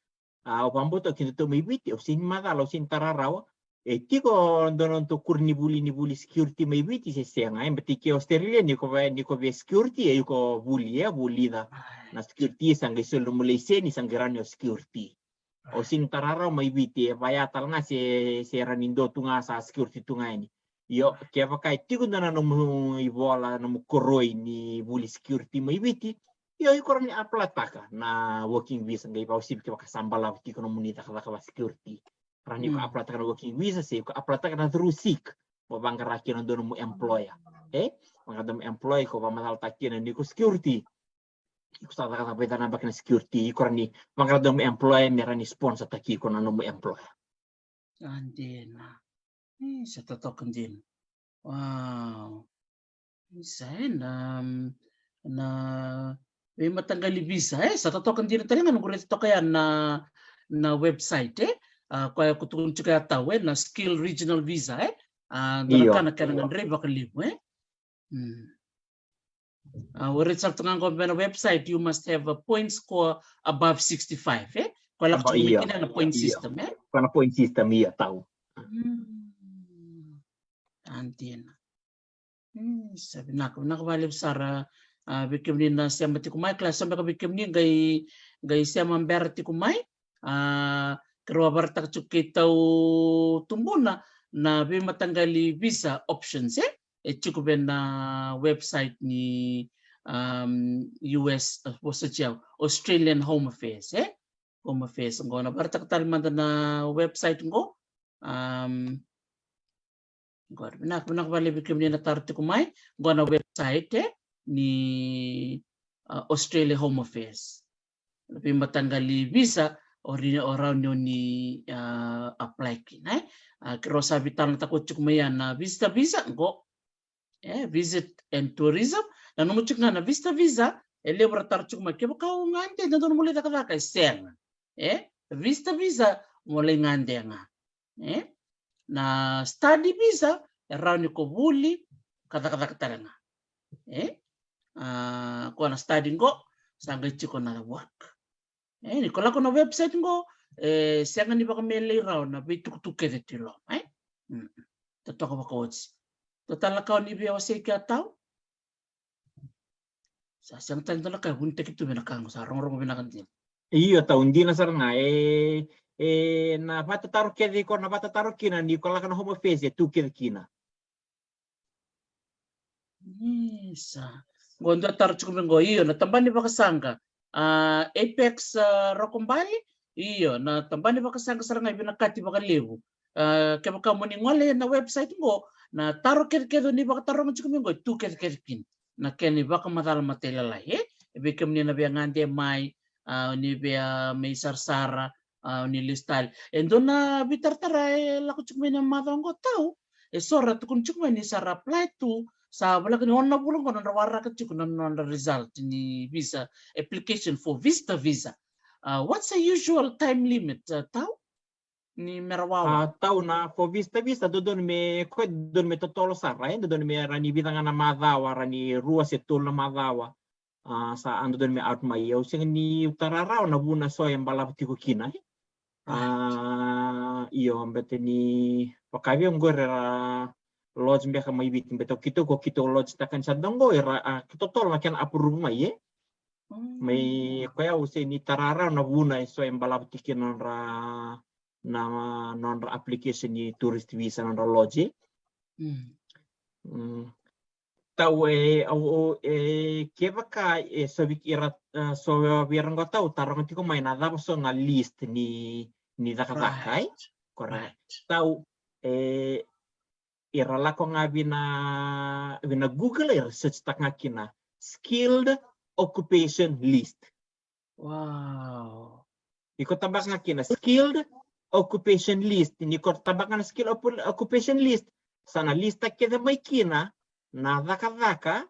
o pambuto kinto may biti o sin magalo sin tararaw tigo donon to kurni buli security may biti siya nga imbati ke Australia ni ko be security ko buli da na security sang isol mulese ni sang garanyo security o sin tararaw may biti bayatal nga si ranindo tunga sa security tunga ini yo kaya kay tigo na no ibola no koroi ni buli security may biti yo ikor ni aplataka na working visa ngai pausip ke kasambala ti kono munita ka security rani ko aplataka na working visa se ko aplataka na through sick mo bangara kino dono mo employer mangadam employee ko pamatal takina ni ko security ko sa ka pwede na bakna security ikor ni mangadam employer merani sponsor taki ko na mo employer andena sa totoo din. Wow. Isa na may matanggali visa sa totoo din talaga nung ito kaya na website kaya kutun juga tahu na skill regional visa doon ka kanang reba kalibo result ng na website you must have a point score above 65 Kala ko tumikin na point system Kana point system tahu. Antin. Sabi na balib sara bikim ni na siya mati kumay class sampai bikim ni gay siya member ti kumay kerwa bartak cukitaw tumbuna na bi matanggali visa options cukup na website ni US Australian Home Affairs Home Affairs ngo na barta katalmanda na website ngo Agora, na vale que menina tarde com mais, agora na website ni Australia Home Affairs. Lebih matanggali visa orang ni apply kina. Kero sabi tanah takut cuk mayan na visa ngo. Visit and tourism. Na nomo cuk na visa visa. Ele beratar cuk mai kebo kau ngante na dono mulai takada kai sen. Visa mulai ngante nga. Na study visa around ko buli kata-kata kataranga ko na study ngo sanga chiko na work ni kola ko na website ngo sanga ni baka mele raw na bitu tuke de tilo to ko baka watch total ka ni biya wase ka taw sa sang tan to ka hunte kitu bena kang sa rong bena kan tin Iya tahu hindi na sar nga na bata taruh kedi ko na bata taruh kina ni ko lakan Home Affairs tu kina. Isa. Gondo taruh cukup ngo iyo na tambani baka sanga Apex Rokumbali iyo na tambani baka sanga saranga binakati baka lewu kaya baka mo ni ngole na website ngo na taruh kedi ni baka taruh cukup ngo tu kedi kin na keni baka matala matela la ebe kemni na biya ngande mai ni biya may sarsara ni listal endo na bitartara laku cuma na madongo tau sora tukun cuma ni sara apply tu sa bala kani onna bulong kono warra ka cuk non result ni visa application for visa what's the usual time limit tau ni merawawa Tau na for visa dodon me totolo sara dodon me rani bitanga na madawa rani rua setul na madawa sa ando don me out mai eu sing ni utararao na buna so yang balap tiko kina iyo ambete ni pakabi ngora lodge mbeka mai bit beto kito lodge takan sadongo era kito tol makan apuru mai mai koya use ni tararao na buna so yang balap tiko ra non application ni tourist visa non lodge tau keva ka sabik irat so biar nggak tahu tarong tiko main ada so nga list ni dakakai correct tau ira la ko nga bina Google search tak ngakina skilled occupation list wow iko tabak ngakina skilled occupation list ni ko tabak na skill occupation list sana lista keda mai kina na daka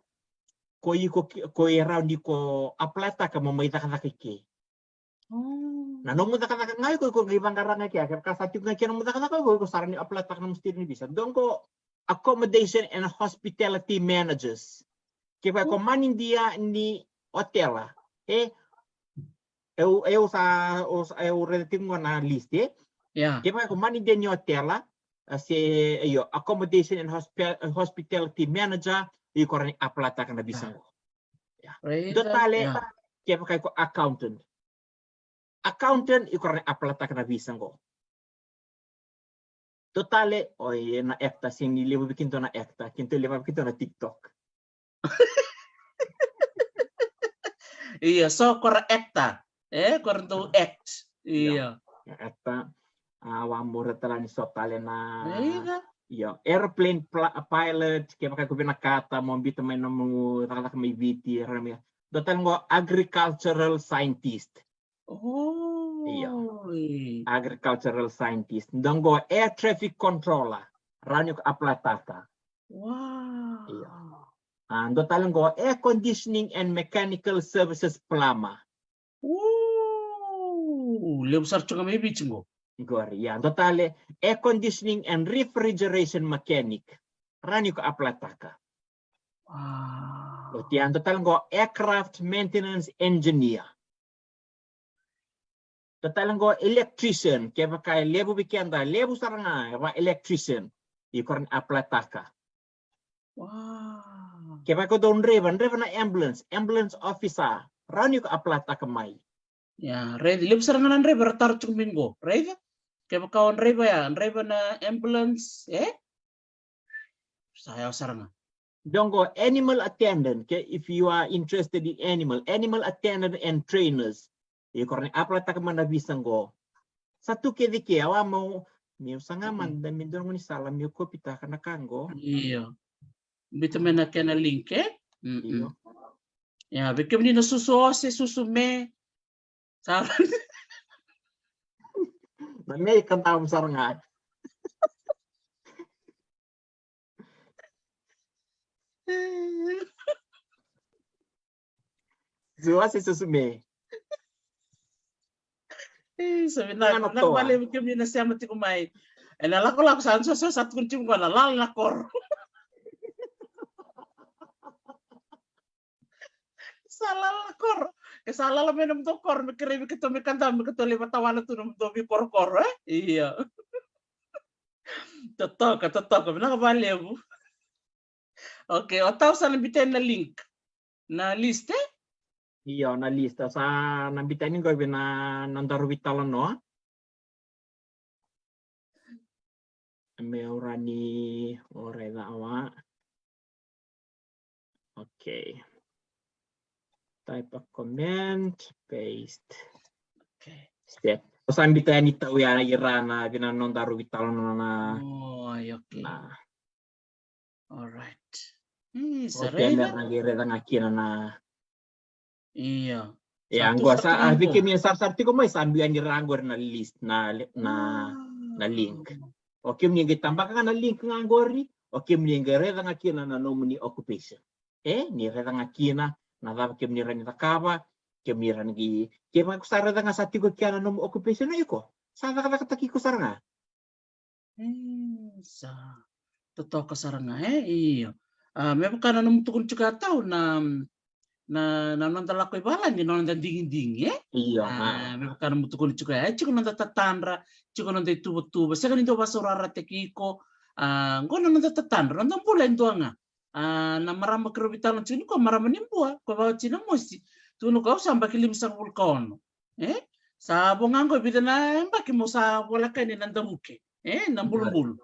ko era di ko apply taka mo may daka ke na no mo daka ngai ko ibang karanga kaya ka sa tug na kaya mo daka ko sarani apply taka na musti ni bisa don ko accommodation and hospitality managers kaya ko manin dia ni hotel eu relative na list kaya ko manin dia ni hotel accommodation and hospitality manager korang apply tak na bisa ko dotale kaya pakai ko accountant korang apply tak na bisa ko totale na ekta sing libo bikin to na ekta kinto libo bikin to na TikTok iya so korang ekta korang to act iya ekta wamura talani sotale na airplane pilot kaya pakai ko binakata mo bito may namu takalak may biti ramya dotal mo agricultural scientist agricultural scientist dongo air traffic controller ranyo aplatata dotal ngo air conditioning and mechanical services plumber lebsar chunga may bichingo totale air conditioning and refrigeration mechanic rani ko aplataka tian total go aircraft maintenance engineer total go electrician kaya pakai lebu bikianda lebu saranga electrician ikon aplataka kaya pakai don driver na ambulance officer rani ko aplataka mai ready lebu saranga nan driver tar chung minggo ready kaya kawan reba na ambulance saya saranga dongo animal attendant if you are interested in animal attendant and trainers korne apla tak mana bisa go. Satu kedike awa mau miu sangaman dan mindong ni salam miu kopi tak kana kanggo. Iya. Bita mena kena link Iyo. Ya, bikin ni susu ose susu me. Salah. Na me ikan tahu saranga. Zuasi susume. Sabi na, Ano to, nakabali bikin ni na siya mati kumay. Eh, nalako lang sa anso sa sat kuncim ko na lal na kor. Salah la kor. Salah la minum to kor, mikiri mikito mikanta mikito lima tawana tu num to mi kor Iya. Totoka, nakabali mo. Okay, o tao sa nabitin na link na list Iyo na lista sa nabitanin ko na nandaru bitalan no. Meurani ore awa. Okay. Type a comment, paste. Okay. Step. Sa ambitayan ita uya na irana bina nandaru bitalan na. Oh, okay. Na. Alright. Okay, Sarela. meron nagireda nga kina na. Iya. Ya, Satu anggo satu sa lampu. bikin yung sarti ko may sambihan ni rangor na list na link. Okay, mga gitambak nga na link nga angori. Okay, mga reda nga kina na nomini occupation. Ni reda nga kina na dapat kim ni rani takaba, kim ni rani kim ako sa reda nga sa tigo kya na nomi occupation na yuko. Sa nakataki ko sa nga. Sa totoo ka saranga iya. May bukan na tukun juga tahu na nonton ko ibalan ni nonton dingin Iya. May bukan na tukun juga chiko nonton tatandra, chiko nonton tubo sa ganito basurara tekiko, ngono nonton tatandra, nonton pula ito nga. Na marama kerubitan chino ko marama nimbua, ko bawa chino mosi. Tuno ko samba kilim sa vulkan. Sa bongango bida na mbaki mo sa wala kay ni nandamuke. Nambulubulu.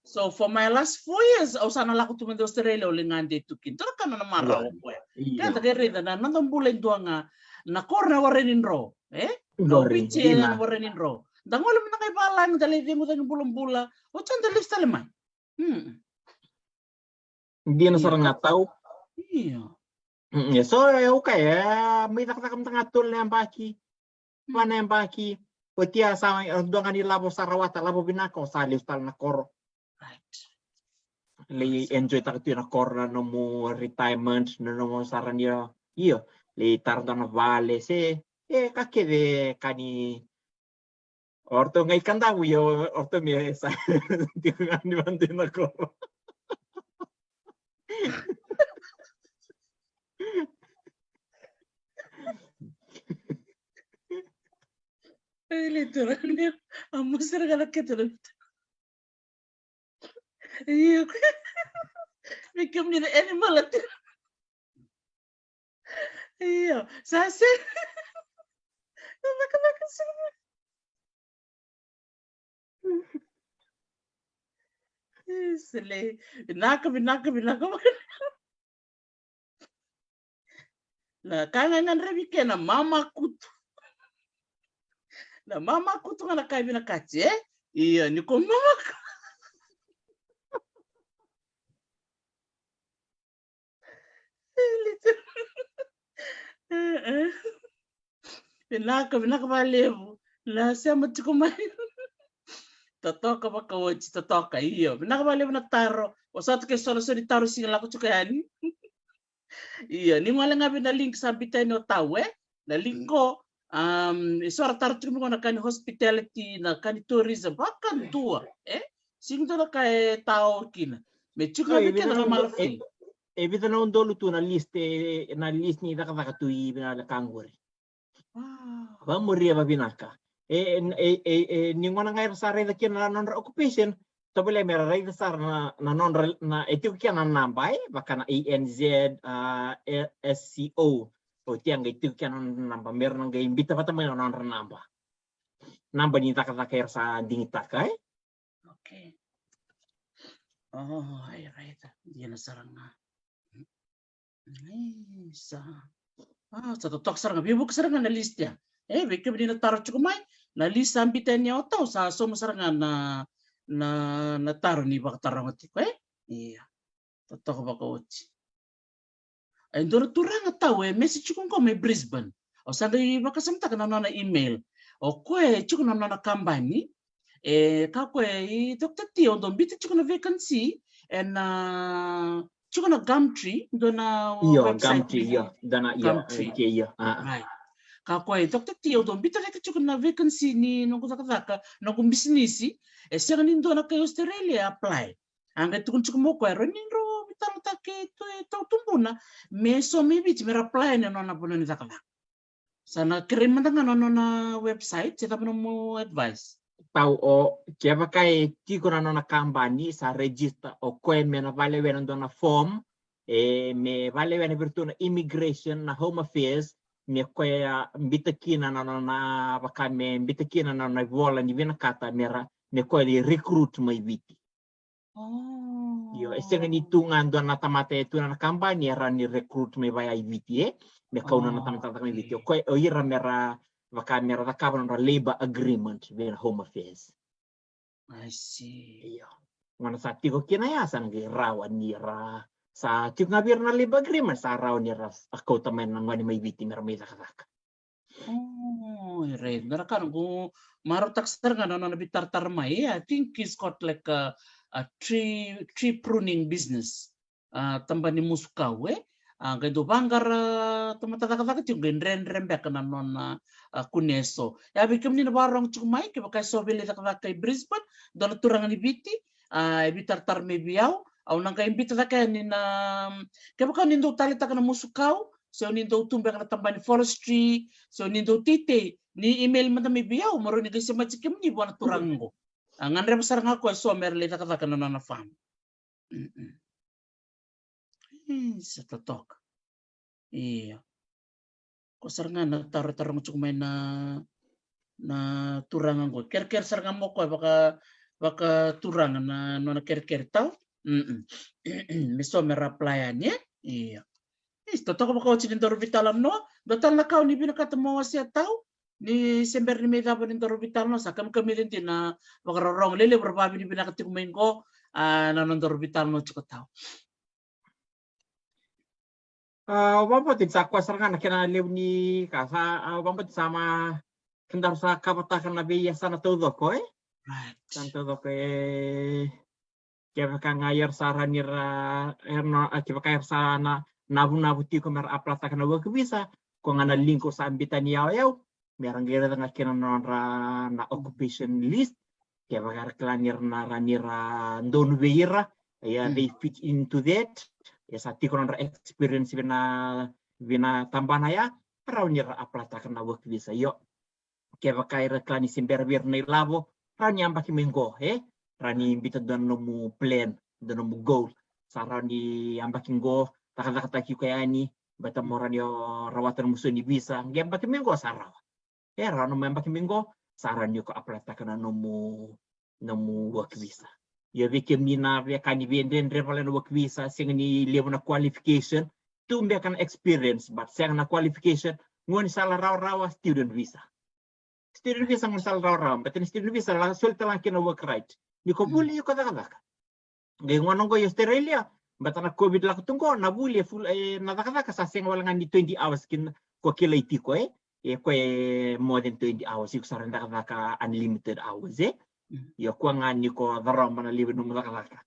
So for my last 4 years, au sana lako tumende Australia ulingan de tukin. Tora kana na marao ko. Kaya tagerida na nandang bulen tua nga na korna warenin ro. Na upiche na warenin ro. Dangolo mo na kay balan dali di mo tang bulong-bula. O chan dali staleman. Hindi na sarang ngataw. Iya. So okay, may nakakam tangatul na baki. Pana yang baki. Kutia sama doang ni labo sarawata labo binako sali ustal na kor. Right. Li enjoy tak tu na kor na nomo retirement na nomo saran dia. Iyo, li tarda na vale se kake de kani orto ngai kanda yo orto mi sa tiungan di bantu na kor. Literalmente, amo ser galak kita. Iya. Become ni animal at. Iya, sase. Nakaka sana. Sile. Binaka. Na kangangan rebi na mama kutu. Na mama kutu nga nakai binakachi Iya, ni ko mama. Binaka balevu. Na sema tukumai. Totoka baka wochi totoka iyo. Binaka balevu na taro. Wasatu ke solo taro singa lako chukayani. Iya, ni mwale ngabi na link sa bitay no tawe. Na link ko isora tartu mo na kan hospitality na kan tourism bakan tua sing to ka tao kina me chuka be kana malafi Evita na undolo tu na list ni daka tu ibina la kangori. Ba muria ba binaka. Ni ngona ngai sare da kina non occupation to bele mera rai sar na non na etu kina nambai bakana ENZ SCO o tiang itu kina namba mer nang imbita pata mai non namba. Namba ni taka sa dingita kai. Okay. Oh, ay right. Dia na saranga. Sa totok saranga bibuk saranga na list ya. Beke bini taro cukumai na lisa ambitanya otau sa so masarangan na taro ni baka taro ngati ko iya totoko baka uci ndoro turanga tau message ko me Brisbane o sanda baka samta kana na email o ko chuko na kambani ka ko Dr. Tio don biti chuko na vacancy na chuko na Gumtree dona website Gumtree iya dana iya iya right kako Dr. Tio don bita reka chuko na vacancy ni no kuzaka no business senga ni ndona ka Australia apply anga tukun chuko mo ko ro nindro bitalo take to tumbuna me so me bit me apply ne no na bono ni zakala sana krema ndanga no na website seta mo advice tau o kiava kai tiko na nona kambani sa register o koe me na vale wena ndona form me vale wena virtuna immigration na home affairs me koe mbita kina na nona vaka me mbita kina na nona vola ni vina kata mera me koe di recruit mai viti yo esenga ni tunga ndona tamate tuna na kambani era ni recruit mai vai ai viti me kauna na tamata mai viti o koe o ira mera vaka mera da kavan na labor agreement with home affairs. I see. Iya. Ngana sa tiko kina ya san gi rawa nira sa tiko ngabir na labor agreement sa rawa nira ako tamen na ngani may viti mera may zakazak. Right. Narakan ko marotak sir nga no bitar tarmai. I think he's got like a tree pruning business. Tambani musukawe. Gado bangar tamataka yung ren back na non kuneso. Ya bikim ni nabarang chumai ke bakay sobele kay Brisbane don turangan ni biti bitar tarme biyaw au nang kay imbita kay ni na ke bakay nindo talita ka na musukaw so nindo tumbe ka na tambani forestry so nindo tite ni email man mi biyaw maro ni kasi machikim ni buwan turango. Ngan re masarang ako so merle ka na farm. Sa totok. Iya. Ko saranga na taro-tarong cukup main na turangan ko. Ker-ker saranga mo ko baka turangan na nona ker-ker tau. Miso meraplayan ya. Iya. Totok baka ko sinindoro vitalam no. Dotal na kao ni binakatamo siya tau. Ni sember ni mega pa nindoro vital no. Sakam kami din na baka rorong lele berbabi ni binakatikumain ko na nindoro vital no cukup tau. Wampotin sa kwasaranga na kinalew ni kasa wampotin sama kendar sa kapatakan na biya sana todo ko Right. San todo ko kaya ka ngayar sa ranira erno kaya ka sa na nabu ti ko mer aplata kana wa bisa ko nga na link ko sa ambitan yaw merang gira nga kinan na occupation list kaya ka klanir na ranira don veira they fit into that ya sati ko na experience vina tambana ya raunir aplata kana wa bisa yo kaya ka klani simber na labo rani ambaki mengo rani bita don mu plan don mu goal sarani ambaki go takata ki kayani bata morani rawatan musuni bisa ngembaki mengo sarawa rano ambaki mengo sarani ko aplata kana no mu work visa ya vike mina vya kani venden revalen work visa singni level na qualification tumbe kan experience but sang na qualification ngoni sala rawa student visa ngon sala rawa but student visa la sulta lang kina work right ni ko buli ko daga ngay ngono ko Australia but na covid la tungko na buli full na daga sa sing wala ngani 20 hours kin ko kilay ko ko more than 20 hours yung sarang daga unlimited hours yo ko ngani ko daro mana libe no daga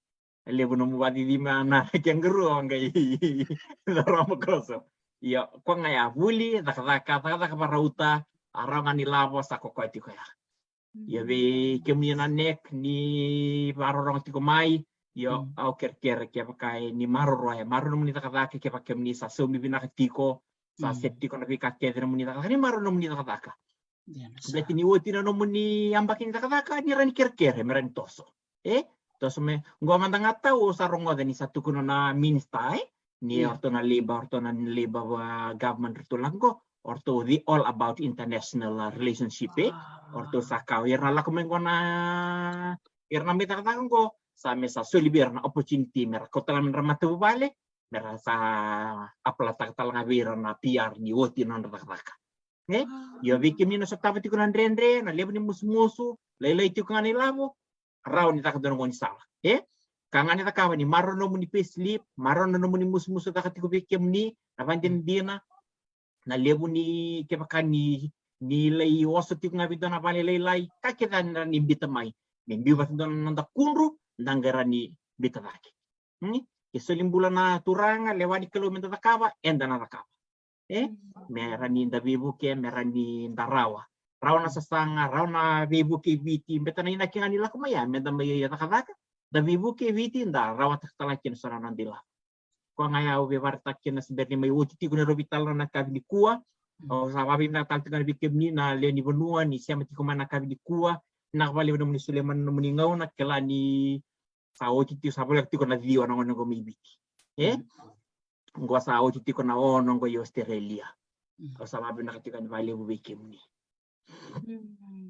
libe no wadi di mana kenguru ngai daro mo koso yo ko ngaya buli daga parauta arangan ni lavo sa ko ti ko ya ya be kemina nek ni parorong ti ko mai yo au ker ke pakai ni maroro maro no ni daga ke pakai ni sa so mi bina tiko sa septi ko na bika ke no ni daga ni maro no ni daga berarti ni woti no ni ambakin daga ni ran ker meran toso toso me ngwa mandanga tau sa rongo ni satu kuno na minsta ni orto na labor government rutulanggo orto the all about international relationship orto sakau irna la kumengona irna mita ko sa mesa solibir na opportunity mer kotalan ramatu bale mer sa aplata talang avira na PR ni woti non rakaka Yo bikin ni sa tapat ko ng rendre na lebu ni musmusu laylay ti ko nga nilabo raw ni takadon mo ni sala kangani takawa ni marono mo ni payslip marono mo ni musmusu takati ko bikim ni napantin dina na lebu ni kepakan ni lay waso ti ko nga bidon na pali laylay kakita na ni bitamay membi ba don nanda kunru nanggara ni bitadaki isolim bulan na turanga lewani kilometer takawa enda na takawa merani da bibuke merani darawa rawa na sasanga rawa na bibuke viti betana ina kinga nila kumaya meda maya takadaka da bibuke viti nda rawa takalakin sana nandila ko ngaya ubi wartakin na sebenarnya may uti kuna robital na kabini kuwa o sa babi na taltingan bikem ni na leni benua ni siya mati kumana kabini kuwa na bali na muni Suleman na muni ngaw na kala ni sa uti ti sa bolak ti ko na diwa na ngono gomibiki ngwa sa uti ti ko na ono ngo Australia o sa babi na katika ni bali bikem ni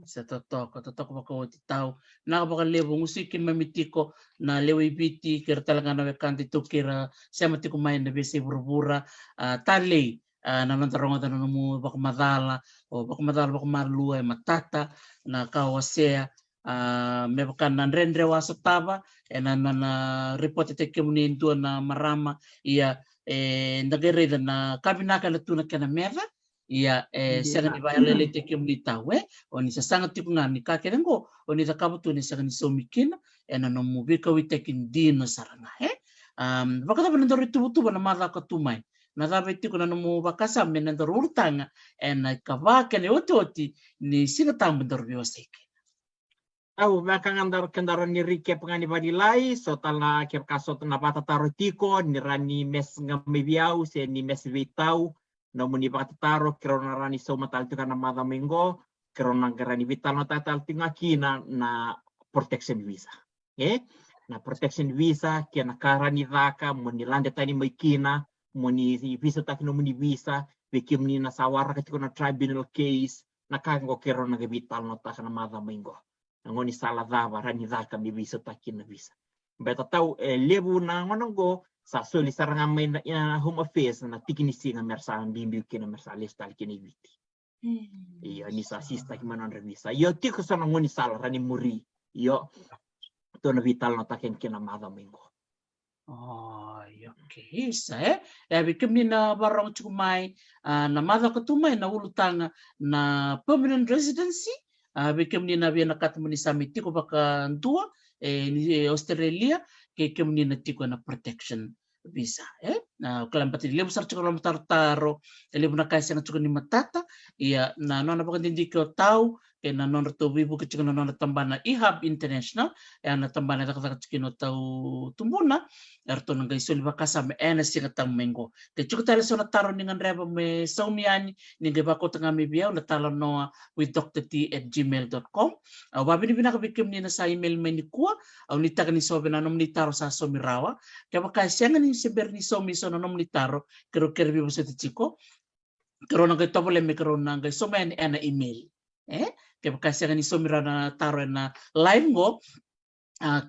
sa totoo baka tao nakapakalevo ngusikin mamitiko na lewe biti kira talaga na wekanti to kira siya mati kumain na besi burbura tali na nantaronga na mo baka madala baka marlua matata na kawasea me baka nanrendre wasa taba na report te kemunin tu na marama ia nagere na kabinaka na tuna kana merda ia siya ni bayar lele te kemunita oni sa sangat tikungan ni kakerengo oni sa kabutu ni sa ni somikin na mubika witekin dino saranga baka tabi nandoro itubutuba na mara katumay na tabi tiko na mo bakasa men nandoro urtanga na kavaka ni oti ni sinatang nandoro biwasike au baka kendaro ni rike pengani badilai so tala ker kasot na bata tarotiko ni rani mes ngamibiau se ni mes vitau na muni baka taro kero na rani so matal tu kana mada mengo kero na garani vital na tatal tingaki na protection visa na protection visa kia na karani dhaka muni lande tani maikina muni visa takino muni visa bekim ni na sawara katiko na tribunal case na kango kero na vital na takana mada mengo ngoni sala dhava rani dhaka mi visa takina visa beta tau lebu na ngonongo sa soli saranga may na home affairs na tikinisi nga mersa bimbi kina mersa listal kini viti iyo ni sa sista kimanon revisa yo tiko sa ngoni sala rani muri yo to na vital na taken kina mada mengo okay sa bikim ni na barang chukumay na mada katumay na ulutanga na permanent residency bikim ni na biya nakatamo ni samiti ko baka ntua ni Australia ke kemni na tiko na protection visa na kalambati lebu sar chukula mataro lebu na kaisa na chukula ni matata iya na nona baka dindiko tau ke na nona to bibu ke chukula nona tambana IHAB International na tambana takata chukino tau tumbuna erto nang gaisol bakasa me ena singa tang mengo ke chukutala so na taro ningan reba me saumiani ninga bako tanga me biao na talo noa with drT@gmail.com wabini binakabikim ni na sa email me ni kuwa au ni taka ni sobe na nom ni taro sa somirawa kaya baka siya nga ni seber ni somi so na nom ni taro kero kerbi mo sa tichiko kero nang gaito bole me kero nang gaito sobe na email kaya baka siya nga ni somira na taro na live mo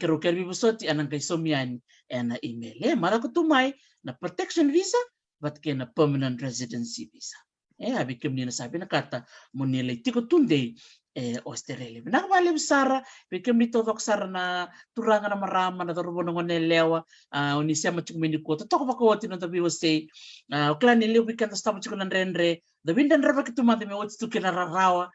kero kerbi mo sa ti anang gaito somian na email mara ko tumay na protection visa but kaya na permanent residency visa abikim ni na sabi na kata mo nilay tiko tunde Australia. Nakabali sara, bikim nito dok sara na turangan na marama na tarubo ng onelewa, unisya machukmini ko. Totoo pa ko na tabi was say, ukla niliw bikan tas tamo chukunan renre, the wind and rubber kitumati me what's to kinararawa.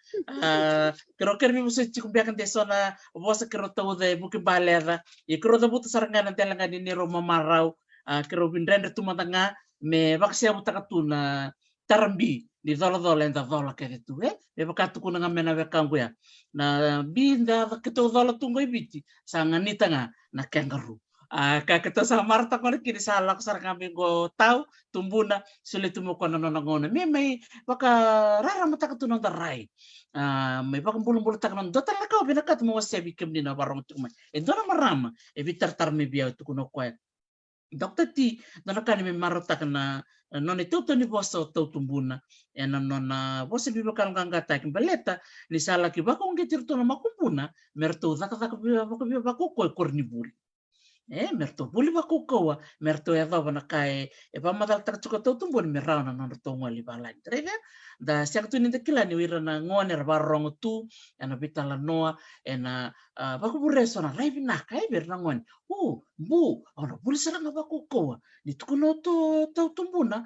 Pero kermi mo sa chukumbiakan deso na bosa kero tawo de buki balera, ikro da buta sarangan ng telangan ni Roma Marau, kero wind renre tumatanga, me baksya mo takatuna tarambi. Di dola-dola enda dola kaya tu me bakatu kuna ngamena wekangu ya na binda kito dola tungo ibiti sa nganita nga na kangaroo ka kito sa marta ko kini sala ko sarang kami go tau tumbuna sulit tumuko na nangona may baka rara mata katunong daray may baka bulong-bulong tak nang do talaga binakat mo wasi bikim ni na barong tumay endo na marama bitar me biya tu kuno kwet Dr. T, nanakani may marotak na non ito ni boso to tumbuna non boso bibakan kangata kimbaleta ni sala ki bako ngitir to na makumpuna merto zaka bako korniburi merto buli ba kukoa, merto eva bana kai e pa madal tak chuko to tumbon me rauna na to ngoli balai. Trega da siang tu ni te kila ni wira na ngone ra rongo tu ena bitala noa ena ba ku bureso na rai bina kai ber na ngone. Bu, ona buli sara na ba kukoa. Ni tu no to tumbuna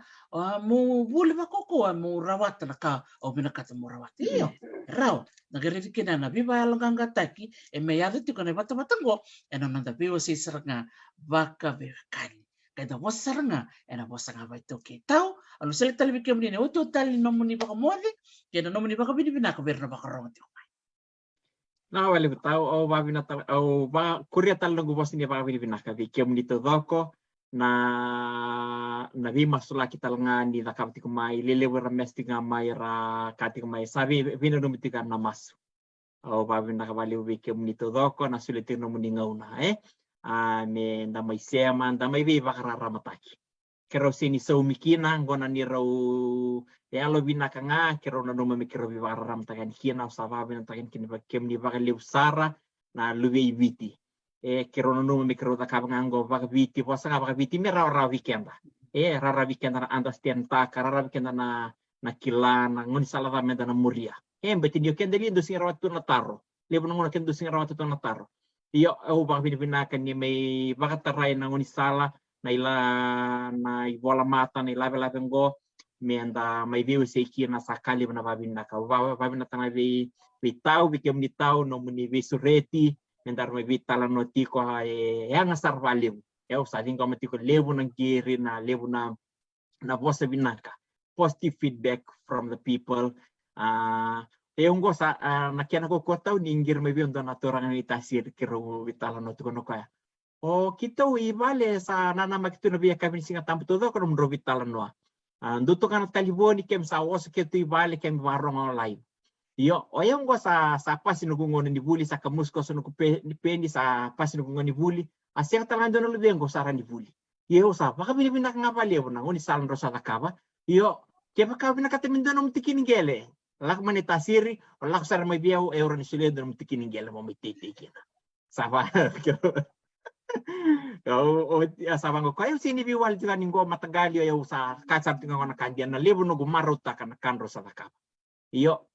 mo buli ba kukoa mo rawat na ka o bina kata mo rawat. Iyo. Rao, nagari kina na biba alanga taki e me yadu ti kone bata batango ena nanda biwa si seranga baka bekani kada was seranga ena bosanga ba toke tau alu sele tali bikem ni oto tali nomuni baka modi kena nomuni baka bini bina ka berna baka rongo ti Na wale tau o ba bina tau o ba kuria tal no gubos ni ba bini bina ka bikem ni to doko na vi masula kita nga ni da kapti ko mai lele wera mesti nga mai ra kati ko mai sabi vino no mitika na mas o ba bina ka bali bikem ni to doko na sulitir no muni ngauna me nda mai sema nda mai vi bakarara mataki kero sini so mikina ngona ni rau ya lo bina kanga kero na no me kero vi bakarara mataki kina usaba bina takin kini bakem ni bakali usara na luwe viti kero no me kero da kabango baka viti posa baka viti me ra weekenda rara weekenda na understand ta rara weekenda na kilana ngoni sala da menda na muria beti dio kende lindo sing rawatu na taro lebo ngona kendo sing rawatu na taro iyo au baka binabinakan ni may baka taray na ngoni sala na ila na ibola mata na ilabe ngo menda may view sa ikina sakali na babinaka babinata na vi tau bikem ni tau no muni vi sureti mendar may vitala no tiko yang asar value sa dingo matiko lebu ng giri na lebu na bosa binaka positive feedback from the people yung go sa nakiana ko tau ninggir may biyon na torang ni tasir kiro vitala no tiko no kaya kita ibale sa nana makito na biya kami singa tampo todo ko no vitala no nduto kan taliboni kem sa was kito ibale kem warong online yo oyong go sa pasi no gungon ni buli sa kamusko so no ni pendi sa pasi no gungon ni buli asyang talando no lubengo sa ran ni buli yo sa baka binibinak nga bali na ngoni salan ro sa takaba yo kaya baka binakatimindo no mtikin gele lak manitasiri lak sar may biyaw euro ni suledo no mtikin gele mo mititikin saba sabang ko ayo sini biwal juga ninggo matagali ayo sa kasar tinga na kandian na libo no gumaruta kan kanro sa takaba iyo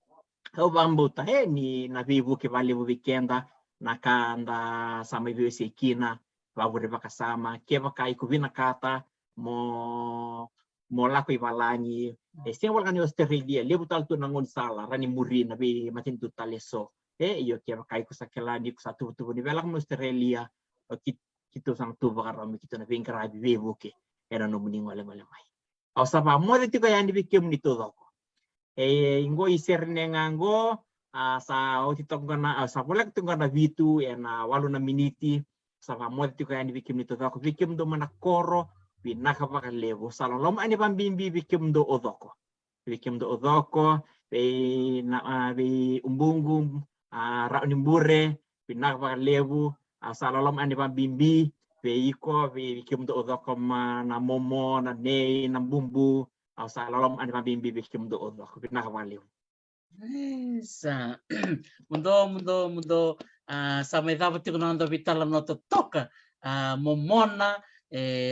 au bambuta ni na vivu ke vale weekenda nakanda sama vivu sekina babure bakasama ke bakai ku binakata mo lako ibalani sing wala ni Australia lebu tal tu nangon sala rani muri na bi matin tu taleso iyo ke bakai ku sakelani ku satu ni belak mo Australia kito sang tu bakaram kito na bingkara bi vivu ke era no muning wala mai au sapa mo de tiga yani bikem ni to doko ingo iser nengango sa otitongana sa bolak tongana vitu na walu na miniti sa mo ti kaya ni bikim nito ko bikim do manakoro pinaka pa levo sa lom ani pambimbi bikim do odoko na umbungum ra nimbure pinaka pa levo sa lom ani pambimbi iko bikim do odoko na momo na nei na bumbu sa lalom ani mabimbi bikim do odo ko pinakawaliw sa mundo sa may dapat ko nando vitala no toka momona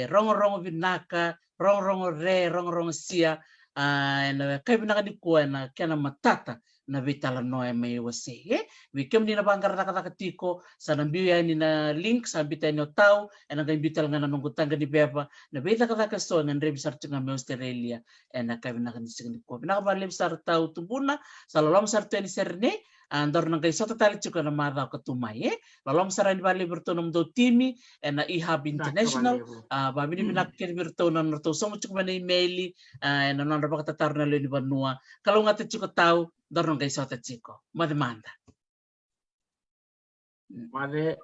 rongo binaka rongo sia na kay binaka ni kuwa na kana matata na vitala no may wasi bikem ni na bangkar nakatiko sa nambiya ni na link sa bitay no tao ang bital nga nanunggutan ni beba na bita ka so ng rebisar nga may Australia na kay binaka ni signi ko binakabalib sar tao tubuna sa lalom sar ni serne andor nang kay soto tali chuka na madaw katumay lalom sar ni bali bertonum do timi na ihab international babini binakir bertonan to so much man email na non rabak tatar na ni banua kalau ngate chuka tao dorong kay soto chiko mademanda made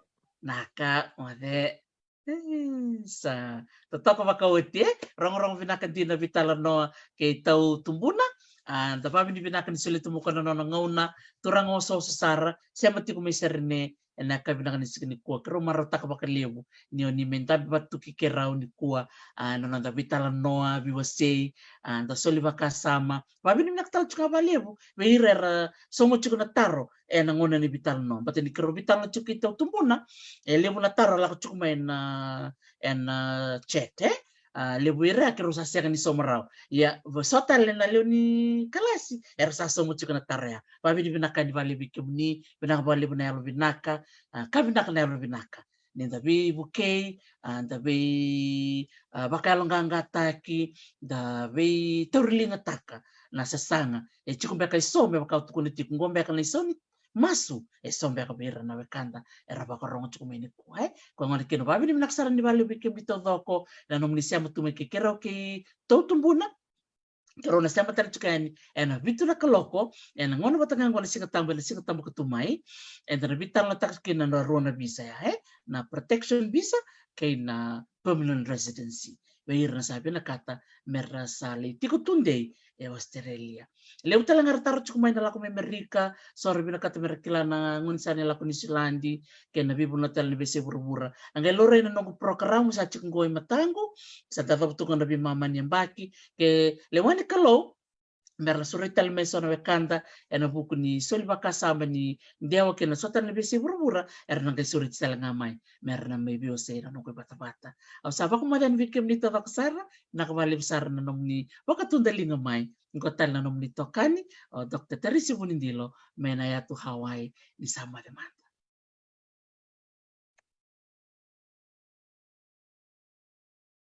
sa totoo pa makauti rong binakadina vitala no kay tau tumbuna Tapi ni binakan sulit mo kono no ngauna turang oso sara siya mati ko may sarine na kabinakan ni sikini kuwa kero marata ka bakalibu ni oni menta batu kikerau ni kuwa no nanda bitala noa biwasei anda soli bakasama babi ni naktal chuka balibu beirera somo chuka na taro na ngona ni bitala no bati ni kero bitala chuka ito tumbuna lebu na taro la chuka may na chete lebu ira kero sasya ni somarau ya sota le na leo ni kalasi era sasa mo chuka na tarea babi ni binaka di bali bikimni binaka bali binaka binaka kabinaka na binaka ni tabi bukei tabi bakal ngangataki tabi turlinga taka na sasanga chuka beka isome baka tukuni tikungombe kana isoni masu sombe ka bira na wekanda era bakarongo chuka meni kuai ko ngani kino babi ni naksara ni bali bikim bitodoko na nomnisia mutume kekero ki totumbuna kero na sama tari chuka ena bitu na kaloko ena ngono batanga ngona singa tambo ketumai ena bitar na takina na rona visa ya na protection visa kay na permanent residency bayir na sabi na kata merasali tikutunde Australia leu talang artaro chukumay na lako may Amerika sorry bina kata merakila na ngunsa nila ko ni Silandi kay nabibu na tal ni bese burbura ang lore na nong programo sa chikungoy matango sa tataptukan na mama niyang baki kay lewani kalo merla surital meso na wekanda ena buku ni soliba kasama ni dewa kena sotan ni bese burbura erna kay surit sala ngamay merna may biose na nong bata-bata aw saba ko madan wikim nito vaksara nakabali besar na nong ni wakatundali ngamay ngotal na nong nito kani o Dr. Teresi Bunindilo menayatu Hawaii di sama demanda